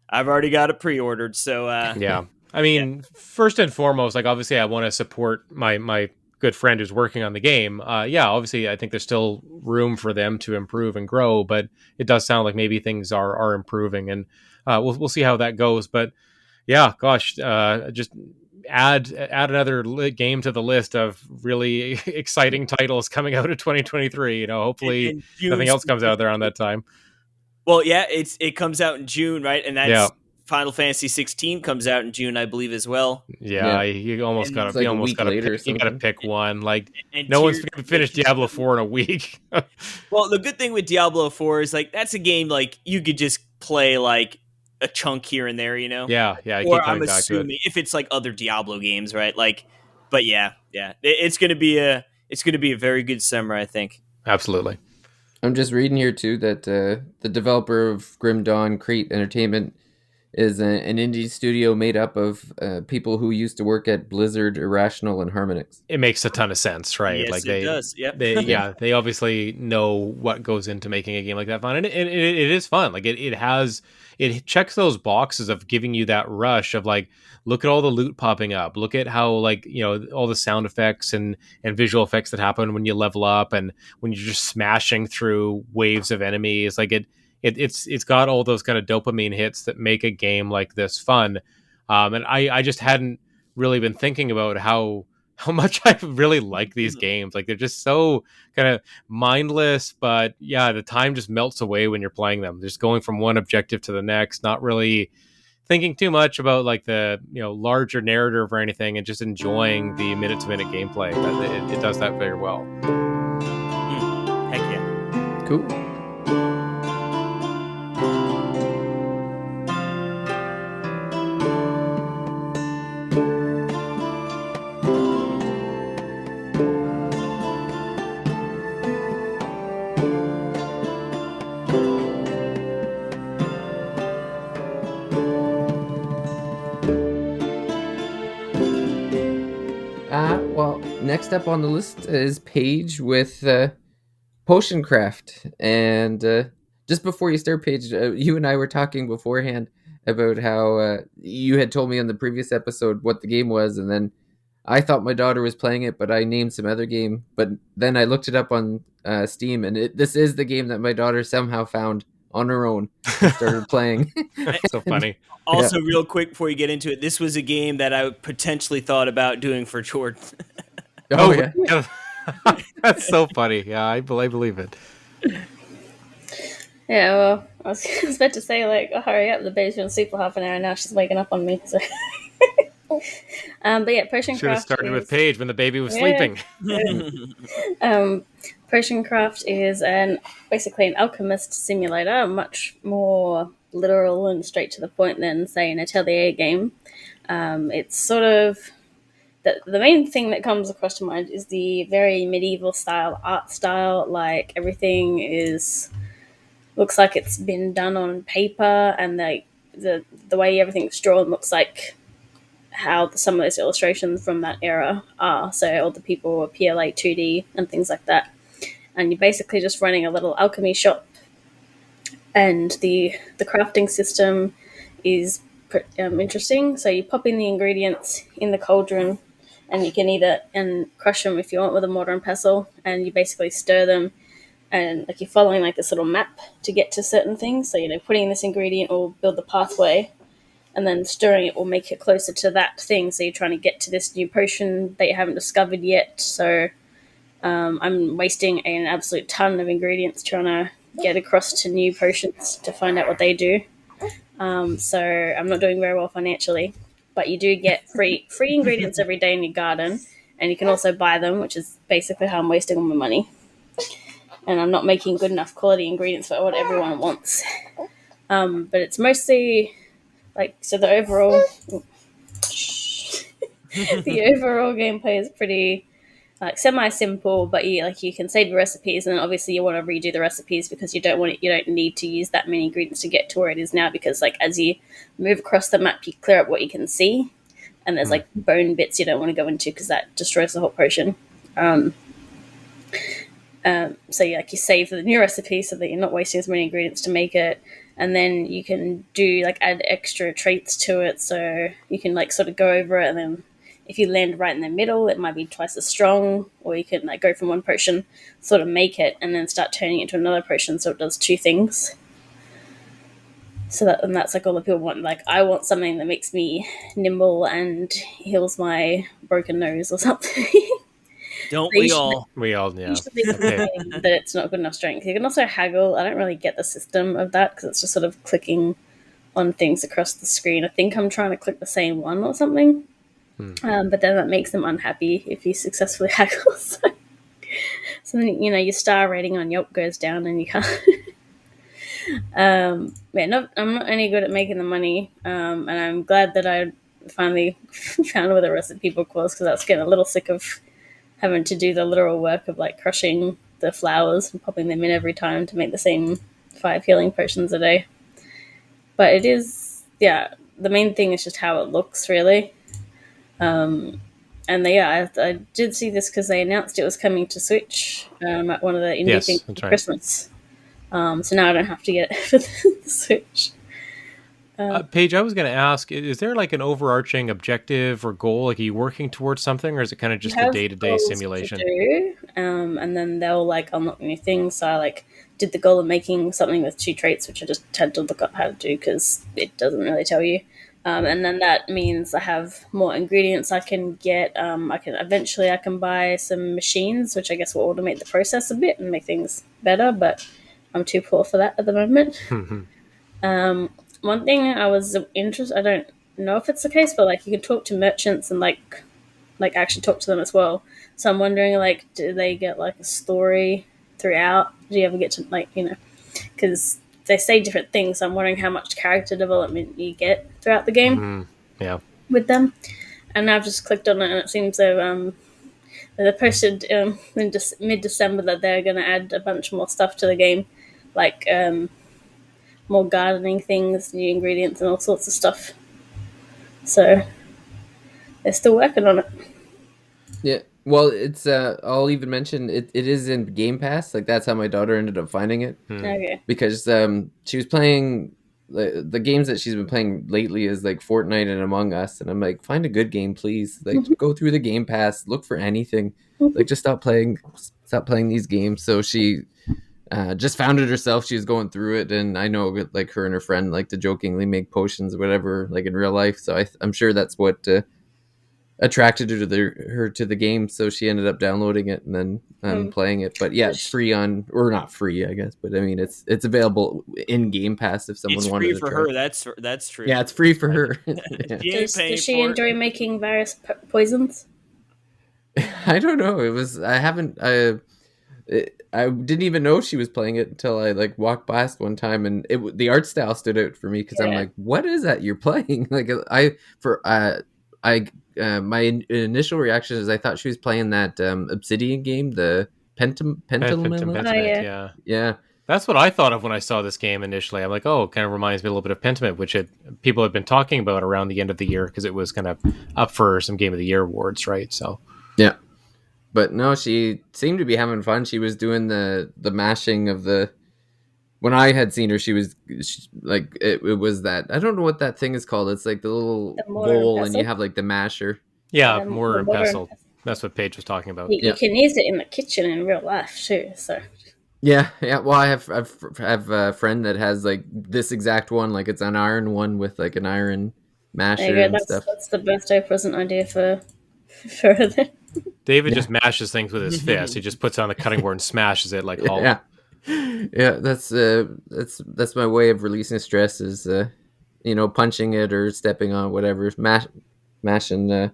I've already got it pre-ordered, so yeah. I mean, first and foremost, like obviously, I want to support my good friend who's working on the game. Obviously, I think there's still room for them to improve and grow, but it does sound like maybe things are improving, and we'll see how that goes. But yeah, gosh, just add another game to the list of really exciting titles coming out in 2023. Hopefully nothing else comes out there on that time. Well, yeah, it comes out in June, right? And that's Final Fantasy 16 comes out in June, I believe, as well. Yeah. You almost got to pick one. Like, no one's going to finish Diablo 4 in a week. Well, the good thing with Diablo 4 is like that's a game like you could just play like a chunk here and there, Yeah. Or I'm assuming if it's like other Diablo games, right? Like, but yeah, it's going to be a very good summer, I think. Absolutely. I'm just reading here too that the developer of Grim Dawn, Crate Entertainment, is an indie studio made up of people who used to work at Blizzard, Irrational, and Harmonix. It makes a ton of sense, right? Yes, like it does. Yep. They obviously know what goes into making a game like that fun, and it is fun. Like it checks those boxes of giving you that rush of like, look at all the loot popping up, look at how all the sound effects and visual effects that happen when you level up and when you're just smashing through waves of enemies. Like it's got all those kind of dopamine hits that make a game like this fun. And I just hadn't really been thinking about how much I really like these games. Like, they're just so kind of mindless, but yeah, the time just melts away when you're playing them. Just going from one objective to the next, not really thinking too much about like the larger narrative or anything, and just enjoying the minute-to-minute gameplay. It does that very well. Heck yeah. Cool. Next up on the list is Paige with Potion Craft. And just before you start, Paige, you and I were talking beforehand about how you had told me on the previous episode what the game was, and then I thought my daughter was playing it, but I named some other game. But then I looked it up on Steam, and this is the game that my daughter somehow found on her own and started playing. That's so funny. Also, real quick before you get into it, this was a game that I potentially thought about doing for Jordan. Oh yeah. That's so funny. Yeah, I believe it. Yeah, well, I was about to say, like, oh, hurry up, the baby's been asleep for half an hour, now she's waking up on me. So. But yeah, Potion Craft should have started with Paige when the baby was sleeping. Potion Craft is basically an alchemist simulator, much more literal and straight to the point than, say, an Atelier game. It's sort of the main thing that comes across to mind is the very medieval style art style. Like everything looks like it's been done on paper, and like the way everything's drawn looks like how some of those illustrations from that era are. So all the people appear like 2D and things like that. And you're basically just running a little alchemy shop, and the crafting system is interesting. So you pop in the ingredients in the cauldron, and you can either crush them if you want with a mortar and pestle, and you basically stir them, and like you're following like this little map to get to certain things. So putting in this ingredient will build the pathway, and then stirring it will make it closer to that thing. So you're trying to get to this new potion that you haven't discovered yet. So I'm wasting an absolute ton of ingredients trying to get across to new potions to find out what they do. So I'm not doing very well financially, but you do get free ingredients every day in your garden, and you can also buy them, which is basically how I'm wasting all my money. And I'm not making good enough quality ingredients for what everyone wants. But it's mostly like, so the overall the overall gameplay is pretty like semi-simple, but you can save your recipes, and then obviously you want to redo the recipes because you don't need to use that many ingredients to get to where it is now, because like as you move across the map, you clear up what you can see, and there's like bone bits you don't want to go into because that destroys the whole potion. So you save the new recipe so that you're not wasting as many ingredients to make it, and then you can do like add extra traits to it, so you can like sort of go over it, and then if you land right in the middle, it might be twice as strong, or you can like go from one potion, sort of make it, and then start turning it into another potion, so it does two things. And that's like all the people want. Like I want something that makes me nimble and heals my broken nose or something. Don't we all? We all, yeah. Okay. That it's not good enough strength. You can also haggle. I don't really get the system of that because it's just sort of clicking on things across the screen. I think I'm trying to click the same one or something. But then that makes them unhappy if you successfully haggle. So then, your star rating on Yelp goes down and you can't. I'm not any good at making the money. And I'm glad that I finally found where the recipe book was, because I was getting a little sick of having to do the literal work of like crushing the flowers and popping them in every time to make the same 5 healing potions a day. But it is, the main thing is just how it looks, really. And I did see this because they announced it was coming to Switch at one of the indie things for Christmas. So now I don't have to get it for the Switch. Paige, I was going to ask, is there like an overarching objective or goal? Like, are you working towards something, or is it kind of just a day-to-day simulation? And then they'll like unlock new things. So I like did the goal of making something with 2 traits, which I just had to look up how to do because it doesn't really tell you. And then that means I have more ingredients I can get. I can buy some machines, which I guess will automate the process a bit and make things better, but I'm too poor for that at the moment. One thing I was interested, I don't know if it's the case, but like you can talk to merchants and like actually talk to them as well. So I'm wondering, like, do they get like a story throughout? Do you ever get to because they say different things. So I'm wondering how much character development you get throughout the game. With them. And I've just clicked on it, and it seems they posted in mid-December that they're going to add a bunch more stuff to the game, like more gardening things, new ingredients, and all sorts of stuff. So they're still working on it. Yeah. Well, it's I'll even mention it is in Game Pass. Like that's how my daughter ended up finding it. Okay. Because she was playing the games that she's been playing lately is like Fortnite and Among Us, and I'm like, find a good game, please. Like go through the Game Pass, look for anything. Like just stop playing these games. So she just found it herself. She was going through it, and I know like her and her friend like to jokingly make potions or whatever, like in real life. So I'm sure that's what attracted her to the game, so she ended up downloading it and then playing it. But yeah, it's free or not free, I guess. But I mean, it's available in Game Pass if someone wanted to. It's free for her. That's true. Yeah, it's free for her. Yeah. Does she enjoy making various poisons? I don't know. I haven't. I didn't even know she was playing it until I like walked past one time, and the art style stood out for me because I'm like, what is that you're playing? Like my initial reaction is I thought she was playing that Obsidian game, the Pentiment. Yeah. That's what I thought of when I saw this game initially. I'm like, oh, it kind of reminds me a little bit of Pentiment, which people have been talking about around the end of the year because it was kind of up for some Game of the Year awards, right? So yeah, but no, she seemed to be having fun. She was doing the mashing of the. When I had seen her, she like it was that, I don't know what that thing is called. It's like the little bowl, and you have like the masher. Yeah, mortar and pestle. That's what Paige was talking about. You can use it in the kitchen in real life too. So. Yeah. Well, I have a friend that has like this exact one, like it's an iron one with like an iron masher and stuff. That's the birthday present idea for her. David just mashes things with his fist. He just puts it on the cutting board and smashes it like Hulk. Yeah. That's my way of releasing stress is punching it or stepping on whatever, mashing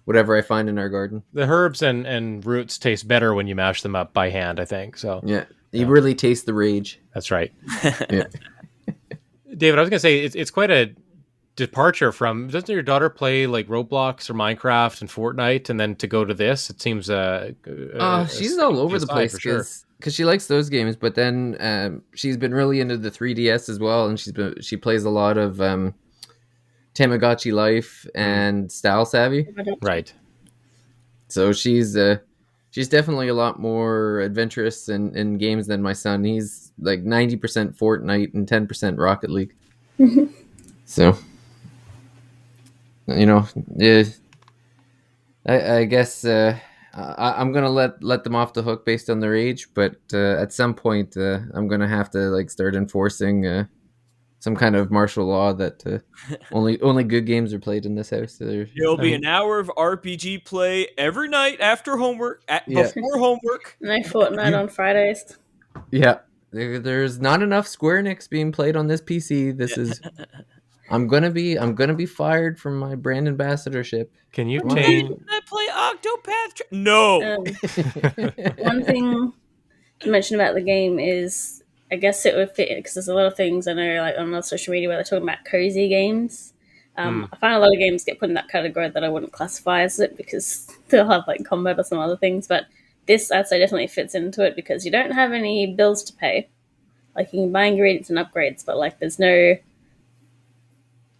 whatever I find in our garden. The herbs and roots taste better when you mash them up by hand, I think. So yeah. You really taste the rage. That's right. Yeah. David, I was going to say, it's quite a departure from, doesn't your daughter play like Roblox or Minecraft and Fortnite, and then to go to this, it seems she's all over the place because she likes those games, but then she's been really into the 3DS as well, and she plays a lot of Tamagotchi Life and Style Savvy. Right. So she's definitely a lot more adventurous in games than my son. He's like 90% Fortnite and 10% Rocket League. So, yeah, I guess I'm gonna let them off the hook based on their age, but at some point I'm gonna have to like start enforcing some kind of martial law that only good games are played in this house. There'll be an hour of RPG play every night after homework, before homework. No Fortnite on Fridays. Yeah, there's not enough Square Enix being played on this PC. This is. I'm gonna be fired from my brand ambassadorship. Can you change? I play Octopath. No. One thing to mention about the game is, I guess it would fit because there's a lot of things I know, like on social media, where they're talking about cozy games. I find a lot of games get put in that category that I wouldn't classify as it because they'll have like combat or some other things. But this, I'd say, definitely fits into it because you don't have any bills to pay. Like you can buy ingredients and upgrades, but like there's no.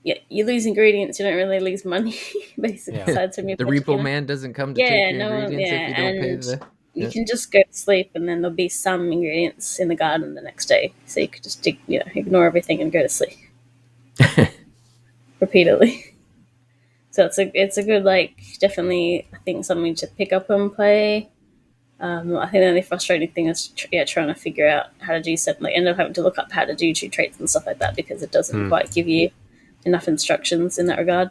Yeah, you lose ingredients, you don't really lose money, basically. Yeah. Aside from the repo man doesn't come to take your ingredients if you don't pay the... You can just go to sleep, and then there'll be some ingredients in the garden the next day. So you could just ignore everything and go to sleep repeatedly. So it's a good, like, definitely, I think, something to pick up and play. I think the only frustrating thing is trying to figure out how to do something. Like, end up having to look up how to do 2 traits and stuff like that because it doesn't quite give you enough instructions in that regard.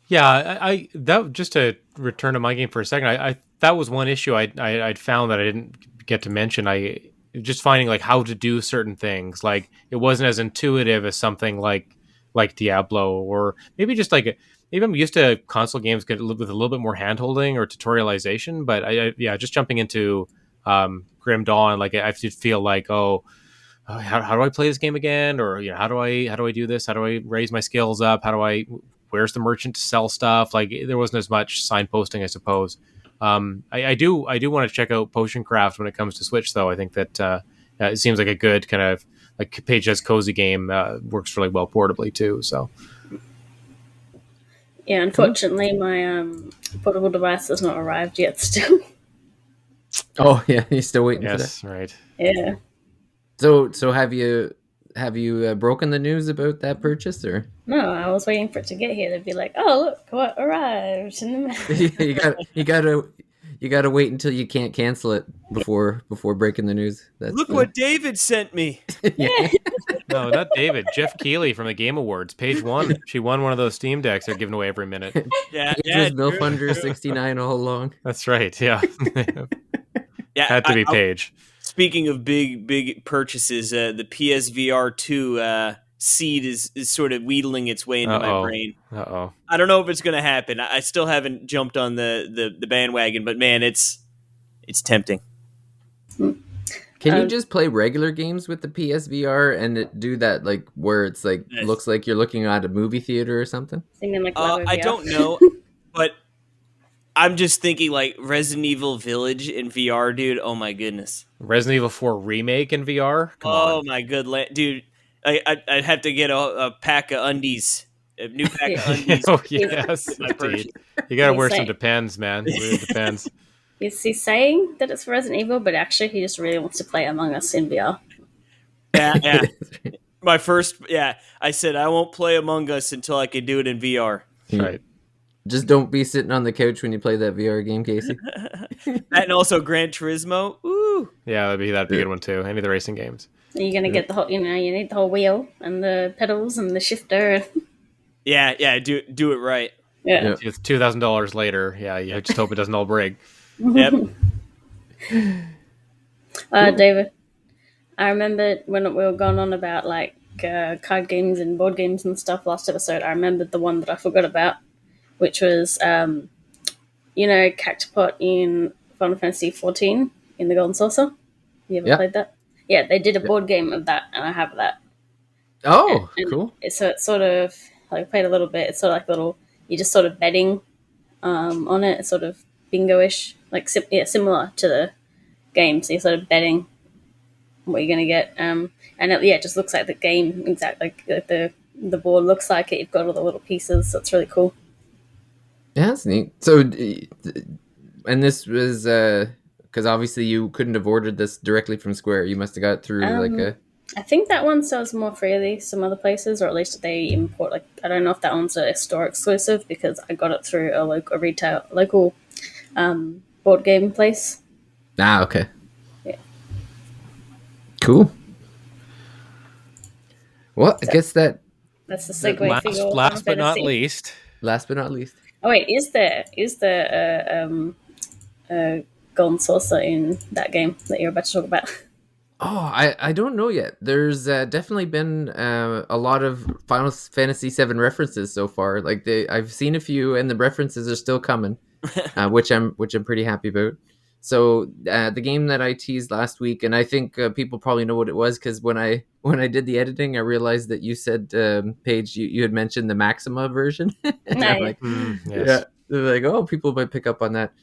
Yeah, I that just to return to my game for a second. I that was one issue I'd found that I didn't get to mention. I just finding like how to do certain things. Like it wasn't as intuitive as something like Diablo, or maybe just like maybe I'm used to console games with a little bit more handholding or tutorialization. But just jumping into Grim Dawn, like I feel like how do I play this game again? Or how do I do this? How do I raise my skills up? Where's the merchant to sell stuff? Like there wasn't as much signposting, I suppose. I do want to check out Potion Craft when it comes to Switch, though. I think that it seems like a good kind of like Paige's cozy game. Works really well portably too. So yeah, unfortunately, my portable device has not arrived yet. Still. Oh yeah, you're still waiting for that. Yes, right. Yeah. So have you broken the news about that purchase, or? No, I was waiting for it to get here to be like, oh look what arrived in the mail. you gotta wait until you can't cancel it before breaking the news. Look what David sent me. No, not David. Jeff Keighley from the Game Awards. Paige won. She won one of those Steam Decks they're giving away every minute. It was Milf Under 69 all along. That's right. Yeah. Had to be Paige. Speaking of big purchases, the PSVR 2 seed is sort of wheedling its way into my brain. I don't know if it's going to happen. I still haven't jumped on the bandwagon, but man, it's tempting. Can you just play regular games with the PSVR and it do that, like where it's like looks like you're looking at a movie theater or something? I don't know, but I'm just thinking like Resident Evil Village in VR, dude. Oh my goodness, Resident Evil 4 remake in VR. Come on. my good dude. I'd have to get a pack of undies, a new pack of undies. Oh yes, indeed. You gotta wear some Depends, man. It really depends. Is he saying that it's for Resident Evil, but actually he just really wants to play Among Us in VR? Yeah. My first, I said I won't play Among Us until I can do it in VR. Right. Just don't be sitting on the couch when you play that VR game, Casey. And also Gran Turismo. Ooh. Yeah, that'd be a good one too. Any of the racing games. You're gonna get the whole, you need the whole wheel and the pedals and the shifter. Yeah. Do it right. Yeah. It's $2,000 later. Yeah, you just hope it doesn't all break. Yep. David, I remember when we were going on about like card games and board games and stuff last episode. I remembered the one that I forgot about, which was Cactopot in Final Fantasy 14 in the Golden Saucer. You ever played that? Yeah, they did a board game of that, and I have that. Oh, cool. So it's sort of like I played a little bit. It's sort of like you're just sort of betting on it. It's sort of bingo-ish, like similar to the game. So you're sort of betting what you're going to get. And it just looks like the game, exactly like the board looks like it. You've got all the little pieces. So it's really cool. Yeah, that's neat. So, and this was because obviously you couldn't have ordered this directly from Square. You must have got it through I think that one sells more freely some other places, or at least they import. Like I don't know if that one's a store exclusive because I got it through a local board game place. Ah, okay. Yeah. Cool. Well, I guess that's the segue. Last but not least. Last but not least. Oh wait, is there Golden Saucer in that game that you're about to talk about? Oh, I don't know yet. There's definitely been a lot of Final Fantasy VII references so far. Like I've seen a few, and the references are still coming, which I'm pretty happy about. So the game that I teased last week, and I think people probably know what it was because when I did the editing, I realized that you said, Paige, you had mentioned the Maxima version. And I'm like, yes. Yeah, they're like, oh, people might pick up on that.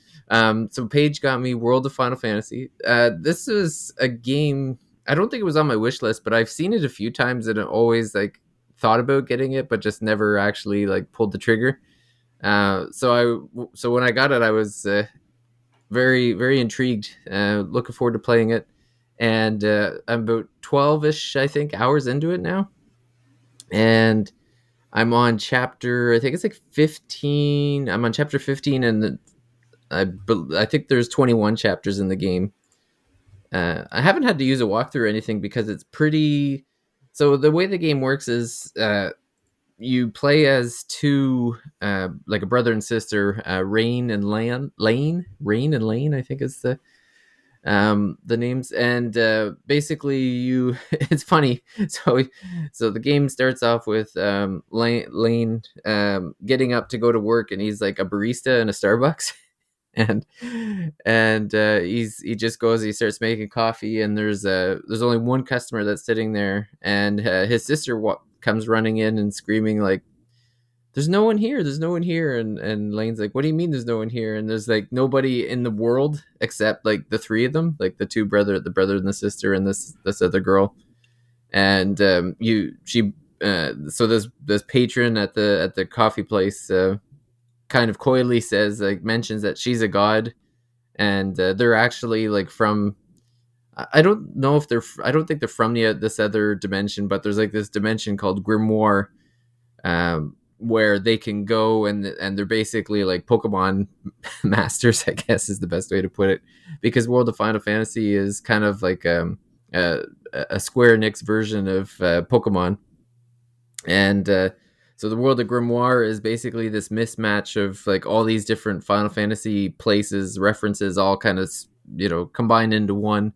So Paige got me World of Final Fantasy. This was a game. I don't think it was on my wish list, but I've seen it a few times and I always like thought about getting it, but just never actually like pulled the trigger. So when I got it, I was very, very intrigued. Looking forward to playing it, and I'm about 12-ish, I think, hours into it now, and I'm on chapter. I think it's like 15. I'm on chapter 15, and I think there's 21 chapters in the game. I haven't had to use a walkthrough or anything because it's pretty. So the way the game works is you play as two, like a brother and sister, Rain and Lane. Rain and Lane, I think is the names. And basically, it's funny. So the game starts off with Lane getting up to go to work, and he's like a barista in a Starbucks. And he just goes, he starts making coffee, and there's only one customer that's sitting there, and his sister comes running in and screaming like, there's no one here, and Lane's like, what do you mean there's no one here? And there's like nobody in the world except like the three of them, like the brother and the sister and this other girl. And so this patron at the coffee place kind of coyly says, like, mentions that she's a god, and they're actually like from, I don't think they're from this other dimension, but there's like this dimension called Grimoire, where they can go, and they're basically like Pokemon masters, I guess is the best way to put it, because World of Final Fantasy is kind of like a Square Enix version of Pokemon, and so the world of Grimoire is basically this mismatch of like all these different Final Fantasy places, references, all kind of, combined into one.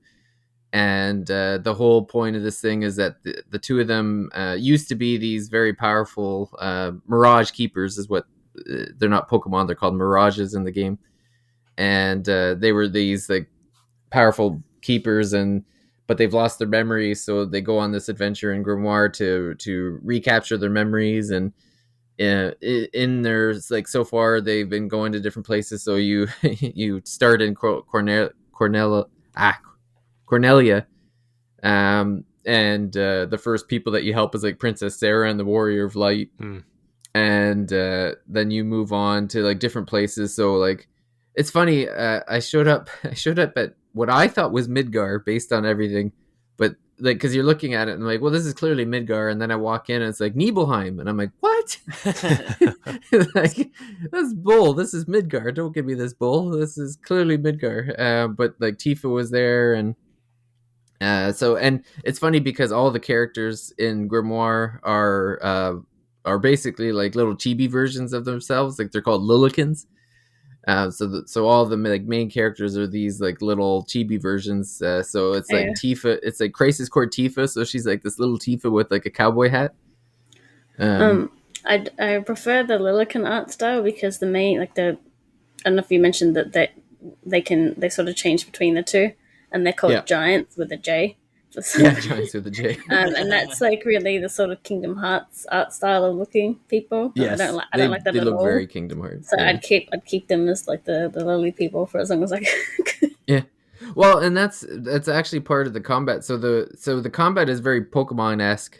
And the whole point of this thing is that the two of them used to be these very powerful Mirage Keepers, is what they're not Pokemon, they're called Mirages in the game. And they were these like powerful keepers, but they've lost their memories, so they go on this adventure in Grimoire to recapture their memories. And in there's like, so far they've been going to different places. So you you start in Cornelia, and the first people that you help is like Princess Sarah and the Warrior of Light. And then you move on to like different places. So like, it's funny, I showed up at what I thought was Midgar based on everything, but like, because you're looking at it and like, well, this is clearly Midgar, and then I walk in and it's like Nibelheim, and I'm like, what? Like, that's bull. This is Midgar. Don't give me this bull. This is clearly Midgar. But like Tifa was there, and and it's funny because all the characters in Grimoire are basically like little chibi versions of themselves. Like, they're called Lillikins. So all the like main characters are these like little chibi versions. So it's like Tifa. It's like Crisis Core Tifa. So she's like this little Tifa with like a cowboy hat. I prefer the Lillican art style because the main, like, I don't know if you mentioned that they sort of change between the two, and they're called giants with a J. Giants with a J. And that's like really the sort of Kingdom Hearts art style of looking people. Yes, I don't like that they at look all. very Kingdom Hearts. So I'd keep them as like the lily people for as long as I could. Yeah. Well, and that's actually part of the combat. So the combat is very Pokemon-esque.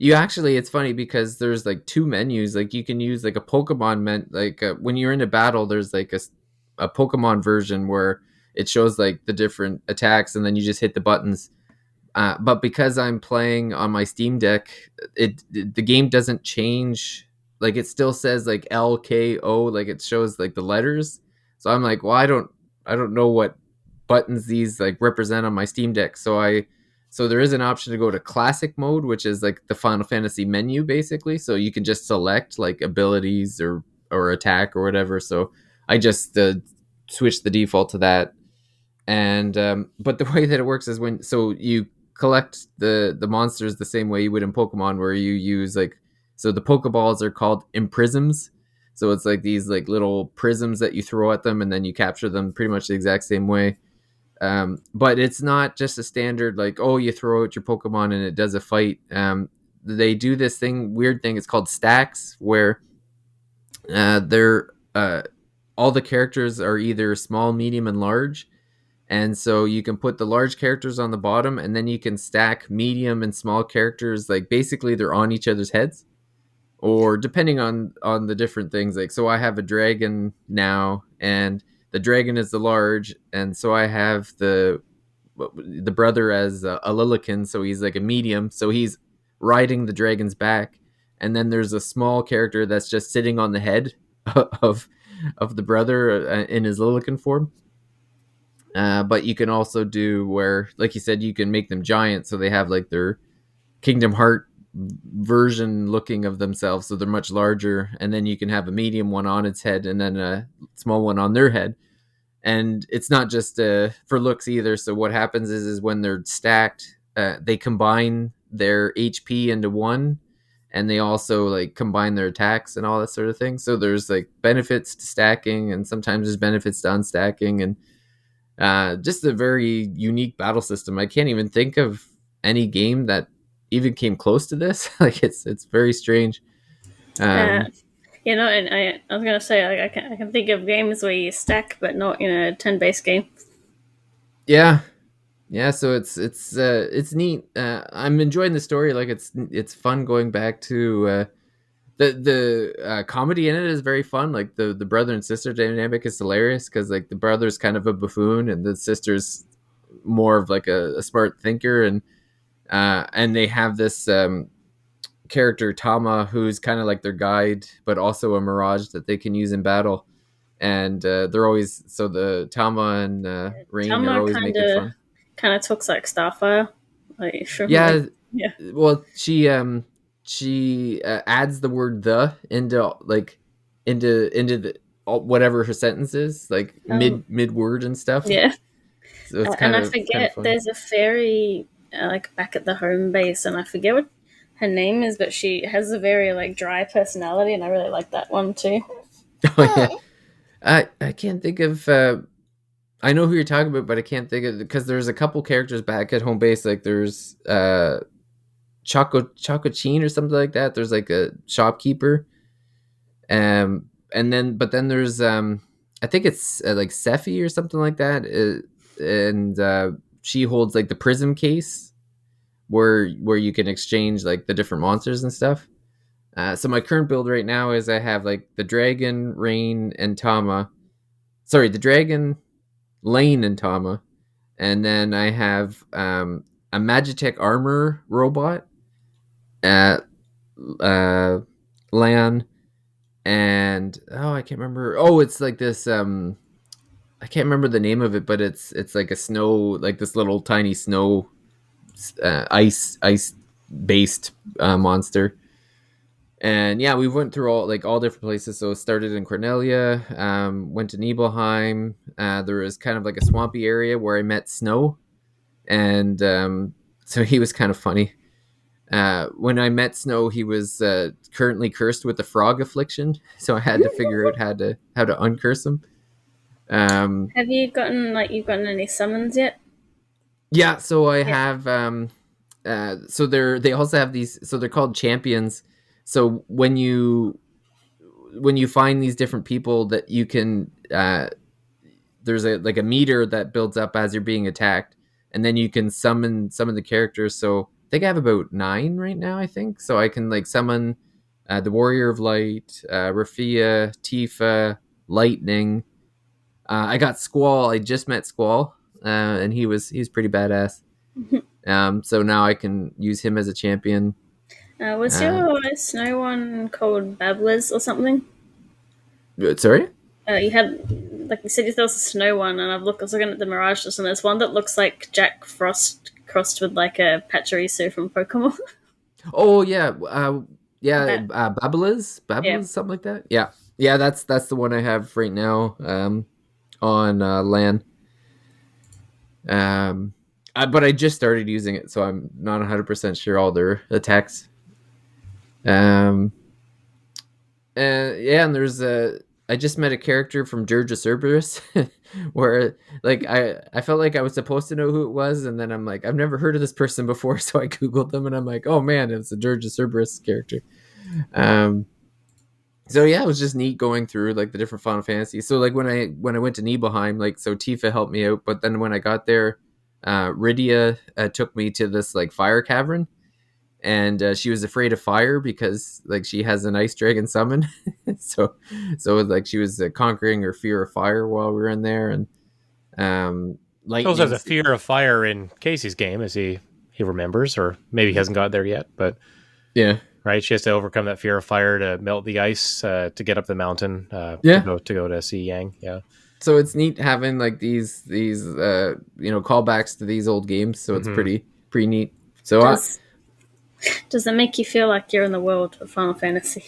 You actually, it's funny because there's like two menus. Like, you can use like a Pokemon when you're in a battle, there's like a Pokemon version where it shows like the different attacks, and then you just hit the buttons. But because I'm playing on my Steam Deck, the game doesn't change. Like, it still says like LKO, like it shows like the letters. So I'm like, well, I don't know what buttons these like represent on my Steam Deck. So there is an option to go to classic mode, which is like the Final Fantasy menu basically. So you can just select like abilities or attack or whatever. So I just switched the default to that. And but the way that it works is so you collect the monsters the same way you would in Pokemon, where you use so the Pokeballs are called Imprisms. So it's like these like little prisms that you throw at them, and then you capture them pretty much the exact same way. But it's not just a standard like, oh, you throw out your Pokemon and it does a fight. They do this weird thing. It's called stacks, where they're all the characters are either small, medium, and large. And so you can put the large characters on the bottom, and then you can stack medium and small characters. Like, basically they're on each other's heads, or depending on the different things. Like, so I have a dragon now, and the dragon is the large. And so I have the brother as a Lillican. So he's like a medium. So he's riding the dragon's back. And then there's a small character that's just sitting on the head of the brother in his Lillican form. But you can also do where, like you said, you can make them giant, so they have like their Kingdom Heart version looking of themselves, so they're much larger. And then you can have a medium one on its head and then a small one on their head. And it's not just for looks either. So what happens is when they're stacked, they combine their HP into one, and they also like combine their attacks and all that sort of thing. So there's like benefits to stacking, and sometimes there's benefits to unstacking, and just a very unique battle system. I can't even think of any game that even came close to this. Like, it's very strange. And I was gonna say, like, I can think of games where you stack, but not in a turn-based game. Yeah. So it's neat. I'm enjoying the story. Like, it's fun going back to the comedy in it is very fun. Like, the brother and sister dynamic is hilarious, because like the brother's kind of a buffoon and the sister's more of like a smart thinker, and they have this character Tama, who's kind of like their guide, but also a mirage that they can use in battle. And they're always, so the Tama and Rain are always making fun. Kind of talks like Starfire. Like, sure. Yeah. Well, she adds the word "the" into the whatever her sentence is, like mid word and stuff. Yeah. So it's and I forget, there's a fairy like back at the home base, and I forget what her name is, but she has a very like dry personality, and I really like that one too. Oh yeah. I can't think of I know who you're talking about, but I can't think of it because there's a couple characters back at home base. Like there's Chocochin or something like that. There's like a shopkeeper, and then there's I think it's like Sephi or something like that, and she holds like the prism case where you can exchange like the different monsters and stuff. So my current build right now is I have like the dragon, Rain, and Tama. Sorry, the dragon, Lane, and Tama, and then I have a Magitech armor robot at Lan, and I can't remember. Oh, it's like this. I can't remember the name of it, but it's like a snow, like this little tiny snow, ice based monster. And yeah, we went through all different places. So it started in Cornelia, went to Nibelheim. There was kind of like a swampy area where I met Snow, and so he was kind of funny. When I met Snow, he was currently cursed with the frog affliction, so I had to figure out how to uncurse him. Have you gotten any summons yet? Yeah, so I have. So they also have these. So they're called champions. So when you find these different people that you can, there's a meter that builds up as you're being attacked, and then you can summon some of the characters. So I think I have about 9 right now. I think so. I can like summon the Warrior of Light, Rafia, Tifa, Lightning. I got Squall. I just met Squall, and he's pretty badass. So now I can use him as a champion. Was your snow one called Babblers or something? Sorry? You had, like you said, there was a snow one, and I was looking at the Mirage list, and there's one that looks like Jack Frost crossed with like a Pachirisu from Pokemon. Oh yeah, Babblers, something like that. Yeah, that's the one I have right now on LAN. But I just started using it, so I'm not 100% sure all their attacks. And there's I just met a character from Dirge of Cerberus where like I felt like I was supposed to know who it was, and then I'm like, I've never heard of this person before, so I googled them and I'm like, oh man, it's a Dirge of Cerberus character. So yeah, it was just neat going through like the different Final Fantasy. So like when I went to Nibelheim, like so Tifa helped me out, but then when I got there, Rydia took me to this like fire cavern, and she was afraid of fire because like she has an ice dragon summon. so like she was conquering her fear of fire while we were in there. And Lightning has a fear of fire in Casey's game, as he remembers, or maybe he hasn't got there yet, but yeah, right, she has to overcome that fear of fire to melt the ice to get up the mountain to go to see Yang. Yeah, so it's neat having like these callbacks to these old games, so it's pretty neat. So does it make you feel like you're in the world of Final Fantasy?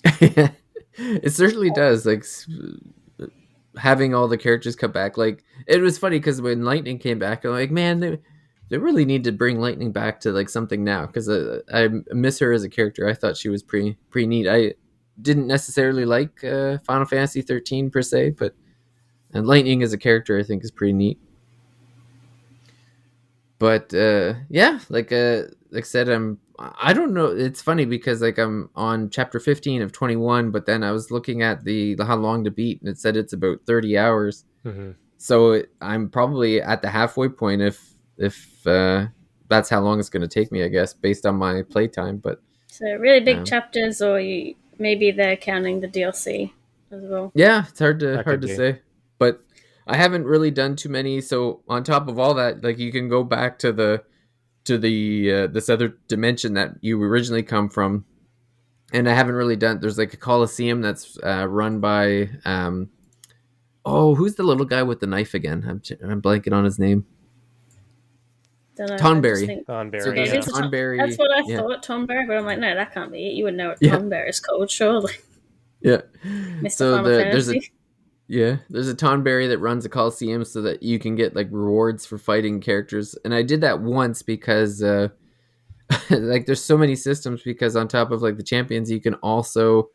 It certainly does. Like having all the characters come back. Like it was funny because when Lightning came back, I'm like, man, they really need to bring Lightning back to like something now, because I miss her as a character. I thought she was pretty neat. I didn't necessarily like Final Fantasy 13 per se, but Lightning as a character I think is pretty neat. But yeah, like I said, I don't know. It's funny because like I'm on chapter 15 of 21, but then I was looking at the how long to beat, and it said it's about 30 hours. Mm-hmm. So I'm probably at the halfway point if that's how long it's going to take me, I guess, based on my playtime. But so really big chapters, or maybe they're counting the DLC as well. Yeah, it's hard to say, but I haven't really done too many. So on top of all that, like you can go back to the this other dimension that you originally come from, and I haven't really done. There's like a Coliseum that's run by who's the little guy with the knife again? I'm blanking on his name. Tonberry. Tonberry. So there's Tonberry. That's what I thought, Tonberry, but I'm like, no, that can't be it. You would know what Tonberry is called, surely. Yeah. Mr. So there's a Tonberry that runs a Coliseum so that you can get like rewards for fighting characters. And I did that once because like there's so many systems, because on top of like the champions, you can also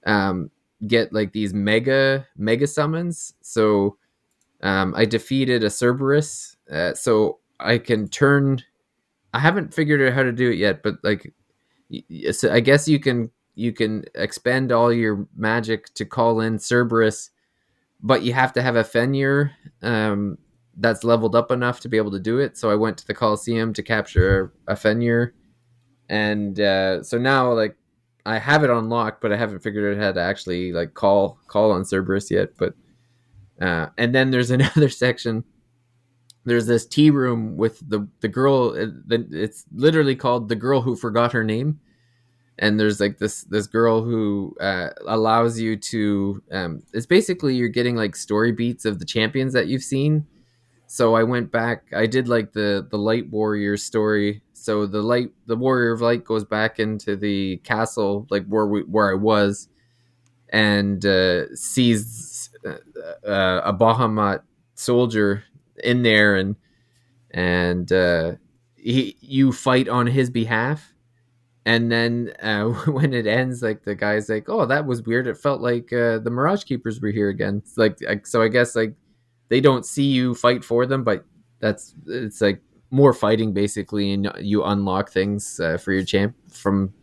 get like these mega summons. So I defeated a Cerberus, so I can turn. I haven't figured out how to do it yet, but like, so I guess you can expend all your magic to call in Cerberus, but you have to have a Fenrir that's leveled up enough to be able to do it. So I went to the Colosseum to capture a Fenrir, and so now like I have it unlocked, but I haven't figured out how to actually like call on Cerberus yet. But and then there's another section. There's this tea room with the girl. It's literally called The Girl Who Forgot Her Name. And there's like this girl who allows you to. It's basically you're getting like story beats of the champions that you've seen. So I went back. I did like the Light Warrior story. So the Warrior of Light goes back into the castle, like where I was, and sees a Bahamut soldier in there, and you fight on his behalf. And then when it ends, like the guy's like, "Oh, that was weird. It felt like the Mirage Keepers were here again." It's like, so I guess like they don't see you fight for them, but it's like more fighting basically, and you unlock things for your champ from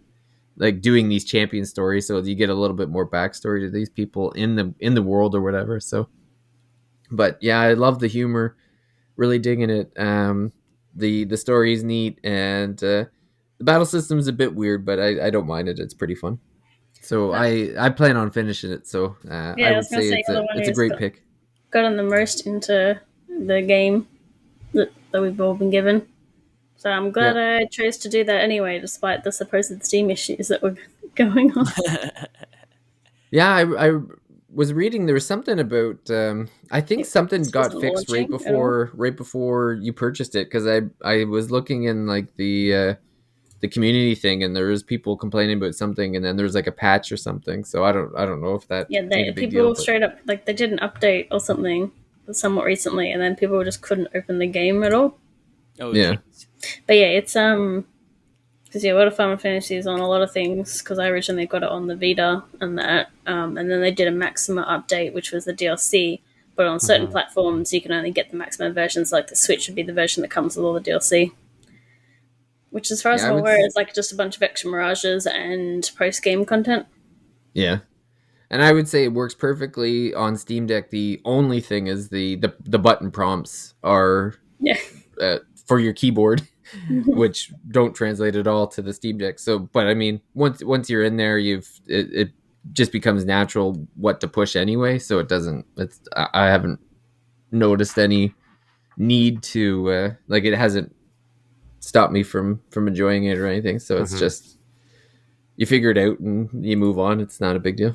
like doing these champion stories. So you get a little bit more backstory to these people in the world or whatever. So, but yeah, I love the humor. Really digging it. The story is neat, and the battle system is a bit weird, but I don't mind it. It's pretty fun. So I plan on finishing it. So I would say it's a great pick. Gotten the most into the game that we've all been given. So I'm glad I chose to do that anyway, despite the supposed Steam issues that were going on. Yeah, I was reading there was something about I think something got fixed right before you purchased it, because I was looking in like the community thing, and there was people complaining about something, and then there's like a patch or something. So I don't know if that people straight up like they did an update or something somewhat recently, and then people just couldn't open the game at all. Oh yeah, geez. But yeah, it's because a lot of Final Fantasy is on a lot of things, because I originally got it on the Vita and that, and then they did a Maxima update, which was the DLC. But on certain platforms, you can only get the Maxima versions. Like the Switch would be the version that comes with all the DLC. Which, as far as I'm aware, is like just a bunch of extra mirages and post-game content. Yeah, and I would say it works perfectly on Steam Deck. The only thing is the button prompts are for your keyboard, which don't translate at all to the Steam Deck. So, but I mean, once you're in there, it just becomes natural what to push anyway. So it doesn't. I haven't noticed any need to like it hasn't stopped me from enjoying it or anything. So it's just you figure it out and you move on. It's not a big deal.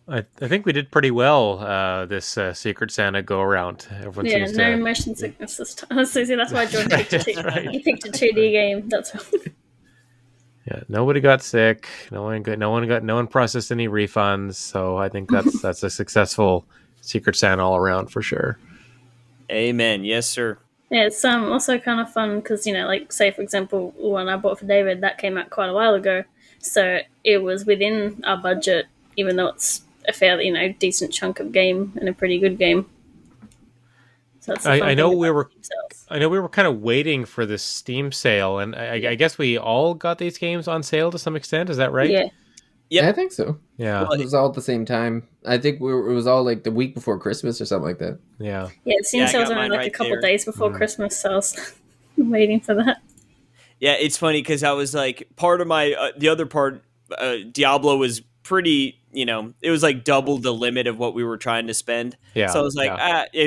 I think we did pretty well this Secret Santa go around. Everyone no motion sickness this time. So that's why John picked He picked a 2D game. That's why. Yeah, nobody got sick. No one processed any refunds. So I think that's a successful Secret Santa all around for sure. Amen. Yes, sir. Yeah, it's also kind of fun because, like, say, for example, one I bought for David, that came out quite a while ago. So it was within our budget, even though it's a fairly, decent chunk of game and a pretty good game. So I know we were kind of waiting for the Steam sale, and I guess we all got these games on sale to some extent. Is that right? Yeah. Yeah, I think so. Yeah. Well, it was all at the same time. I think it was all like the week before Christmas or something like that. Yeah. Yeah, it seems sales around like a couple days before Christmas, so I was waiting for that. Yeah, it's funny because I was like, part of my, the other part, Diablo was pretty, it was like double the limit of what we were trying to spend. Yeah. So I was like,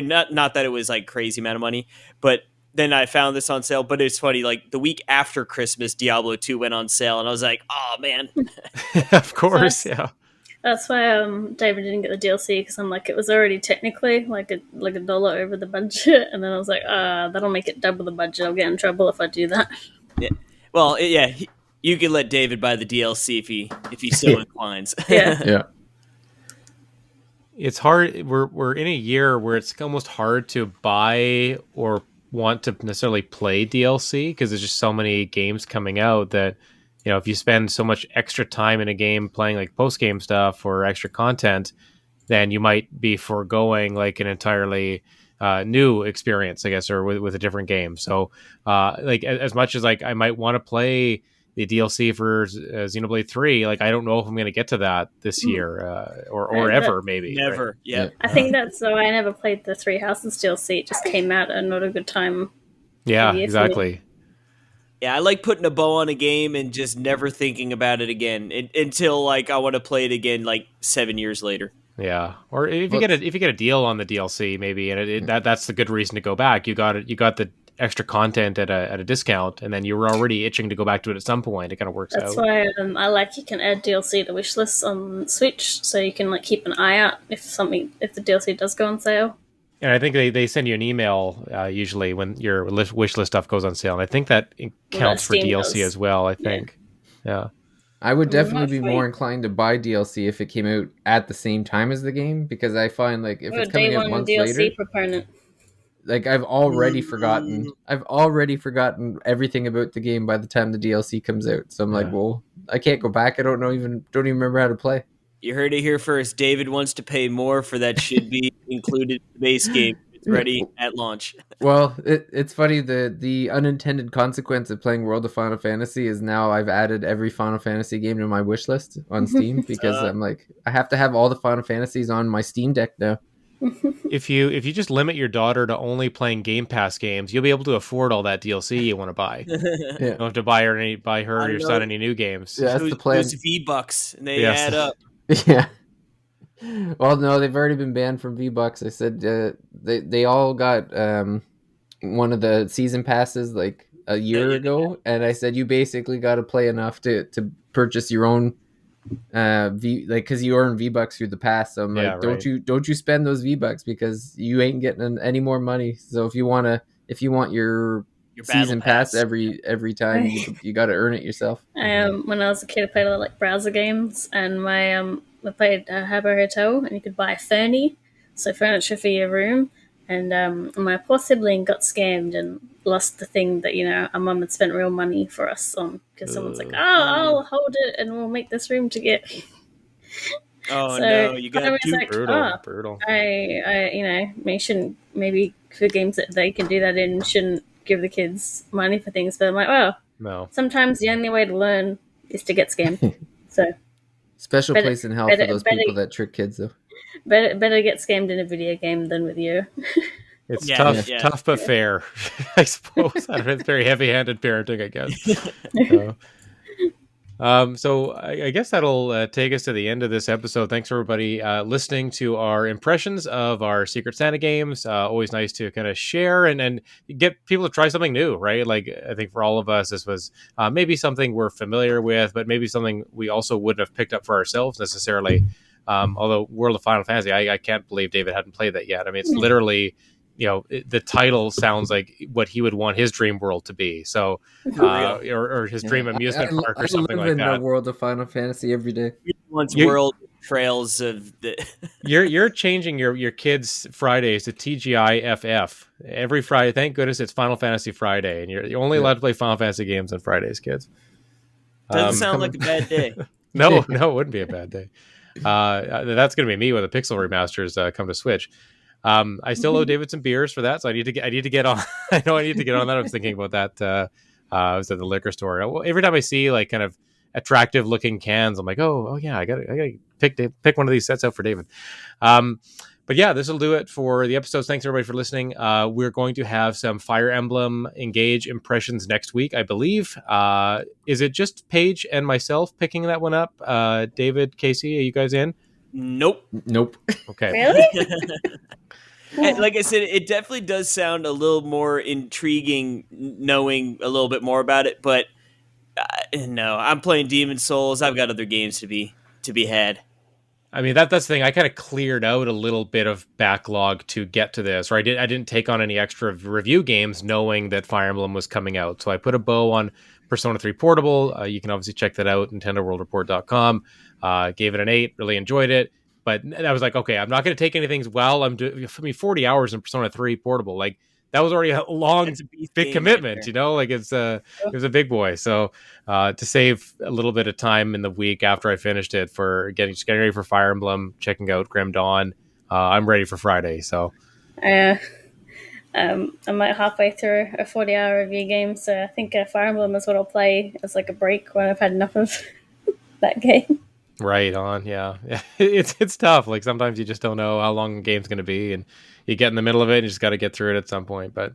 not that it was like crazy amount of money, but then I found this on sale. But it's funny, like the week after Christmas, Diablo 2 went on sale, and I was like, oh man. Of course, so that's why David didn't get the DLC, because I'm like, it was already technically like a $1 over the budget, and then I was like, that'll make it double the budget. I'll get in trouble if I do that. Yeah. Well, you can let David buy the DLC if he so inclines. Yeah. It's hard. We're in a year where it's almost hard to buy or want to necessarily play DLC because there's just so many games coming out that, if you spend so much extra time in a game playing like post game stuff or extra content, then you might be foregoing like an entirely new experience, I guess, or with a different game. So like as much as like I might want to play the DLC for Xenoblade 3, like I don't know if I'm going to get to that this year or ever, maybe. Never. Right? Yeah. I think that's why I never played the Three Houses DLC. It just came out at not a good time. Yeah, exactly. Yeah, I like putting a bow on a game and just never thinking about it again until like I want to play it again like 7 years later. Yeah, or if you get a deal on the DLC, maybe, and that's the good reason to go back. You got the extra content at a discount, and then you were already itching to go back to it at some point. It kind of works out. That's why I like you can add DLC to wish lists on Switch, so you can like keep an eye out if the DLC does go on sale. And I think they send you an email usually when your wish list stuff goes on sale, and I think that counts for DLC as well. I think, yeah. I would definitely be more inclined to buy DLC if it came out at the same time as the game, because I find like if it's coming out months later, proponent. Like I've already forgotten everything about the game by the time the DLC comes out. So I'm like, well, I can't go back. I don't even remember how to play. You heard it here first. David wants to pay more for that should be included in the base game. It's ready at launch. Well, it's funny, the unintended consequence of playing World of Final Fantasy is now I've added every Final Fantasy game to my wish list on Steam because I'm like, I have to have all the Final Fantasies on my Steam Deck now. If you just limit your daughter to only playing Game Pass games, you'll be able to afford all that DLC you want to buy. You don't have to buy her or your son any new games. Yeah, that's the plan. Those V-Bucks, and they add up. Yeah. Well, no, they've already been banned from V-Bucks. I said they all got one of the season passes like a year ago, and I said you basically got to play enough to purchase your own because you earn V-Bucks through the pass. So I'm like, don't you spend those V-Bucks because you ain't getting any more money. So if you want your season pass every time, you got to earn it yourself. When I was a kid, I played a lot of like browser games, and I played Habbo Hotel, and you could buy Fernie, so furniture for your room. And my poor sibling got scammed and lost the thing that our mum had spent real money for us on, because someone's like, I'll hold it and we'll make this room together. Oh, so no, you got too like, brutal. I shouldn't, maybe for games that they can do that in, shouldn't give the kids money for things. But I'm like, no. Sometimes the only way to learn is to get scammed. So special place in hell for those people that trick kids, though. Better get scammed in a video game than with you. It's tough but fair, I suppose. It's very heavy-handed parenting, I guess. So I guess that'll take us to the end of this episode. Thanks for everybody listening to our impressions of our Secret Santa games. Always nice to kind of share and get people to try something new, right? Like I think for all of us, this was maybe something we're familiar with, but maybe something we also wouldn't have picked up for ourselves necessarily. Although World of Final Fantasy, I can't believe David hadn't played that yet. I mean, it's literally, the title sounds like what he would want his dream world to be. So, or his dream amusement park or something like that. I live in the world of Final Fantasy every day. World trails of the. You're changing your kids' Fridays to TGIFF every Friday. Thank goodness it's Final Fantasy Friday, and you're only allowed to play Final Fantasy games on Fridays, kids. Doesn't sound like a bad day. No, it wouldn't be a bad day. That's going to be me when the Pixel remasters come to Switch. I still owe David some beers for that, so I need to get on. I know I need to get on that. I was thinking about that. I was at the liquor store. Every time I see like kind of attractive looking cans, I'm like, oh yeah, I gotta pick one of these sets out for David. But yeah, this will do it for the episodes. Thanks everybody for listening. We're going to have some Fire Emblem Engage impressions next week, I believe. Is it just Paige and myself picking that one up? David, Casey, are you guys in? Nope. Okay. Really? And like I said, it definitely does sound a little more intriguing knowing a little bit more about it. But no, I'm playing Demon Souls. I've got other games to be had. I mean, that's the thing. I kind of cleared out a little bit of backlog to get to this, or I didn't take on any extra review games knowing that Fire Emblem was coming out. So I put a bow on Persona 3 Portable. You can obviously check that out, NintendoWorldReport.com. Gave it an 8, really enjoyed it. But I was like, okay, I'm not going to take anything. I'm doing 40 hours in Persona 3 Portable. Like, that was already a long, big commitment, right, you know, like it was a big boy. So to save a little bit of time in the week after I finished it for getting ready for Fire Emblem, checking out Grim Dawn, I'm ready for Friday. So I'm like halfway through a 40-hour review game, so I think Fire Emblem is what I'll play as like a break when I've had enough of that game. Right on, yeah. It's tough. Like sometimes you just don't know how long the game's going to be, and you get in the middle of it, and you just got to get through it at some point. But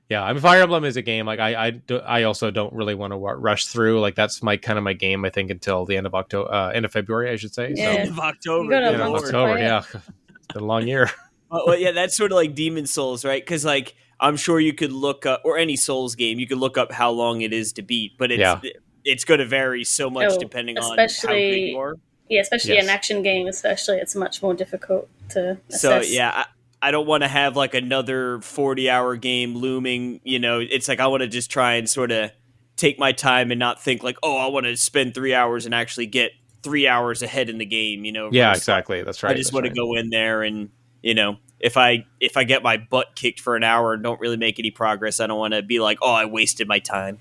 yeah, I mean, Fire Emblem is a game like I also don't really want to rush through. Like that's my game, I think, until the end of February, I should say. Yeah. End of October. End of October, yeah. It's been a long year. Well, yeah, that's sort of like Demon Souls, right? Because like I'm sure you could look up, or any Souls game, you could look up how long it is to beat, but it's going to vary so much depending on how big you are. Yeah, especially an action game, it's much more difficult to assess. So yeah, I don't want to have like another 40-hour game looming. You know, it's like I want to just try and sort of take my time and not think like, oh, I want to spend 3 hours and actually get 3 hours ahead in the game. You know? Yeah, exactly. That's right. I just want to go in there and, you know, if I get my butt kicked for an hour and don't really make any progress, I don't want to be like, oh, I wasted my time.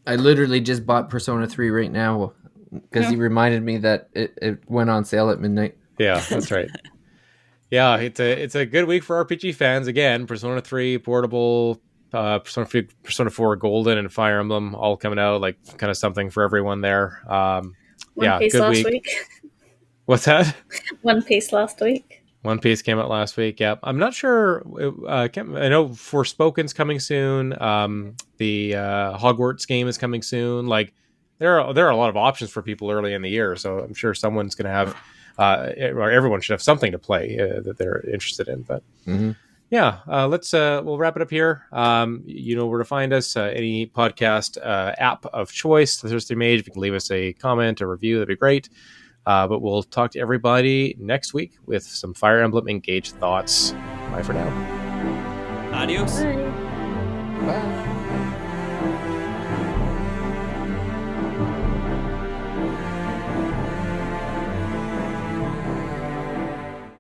I literally just bought Persona 3 right now because he reminded me that it went on sale at midnight. Yeah, that's right. Yeah, it's a good week for RPG fans. Again, Persona 3 portable, Persona 4 Golden, and Fire Emblem all coming out. Like kind of something for everyone there. One Piece last week. What's that? One Piece last week. One Piece came out last week. Yeah, I'm not sure. I know Forspoken's coming soon. The Hogwarts game is coming soon. Like there are a lot of options for people early in the year, so I'm sure someone's going to have, or everyone should have something to play that they're interested in. But yeah, we'll wrap it up here. You know where to find us. Any podcast app of choice, the Thirsty Mage. If you can leave us a comment or review, that'd be great. But we'll talk to everybody next week with some Fire Emblem Engage thoughts. Bye for now. Adios. Bye. Bye.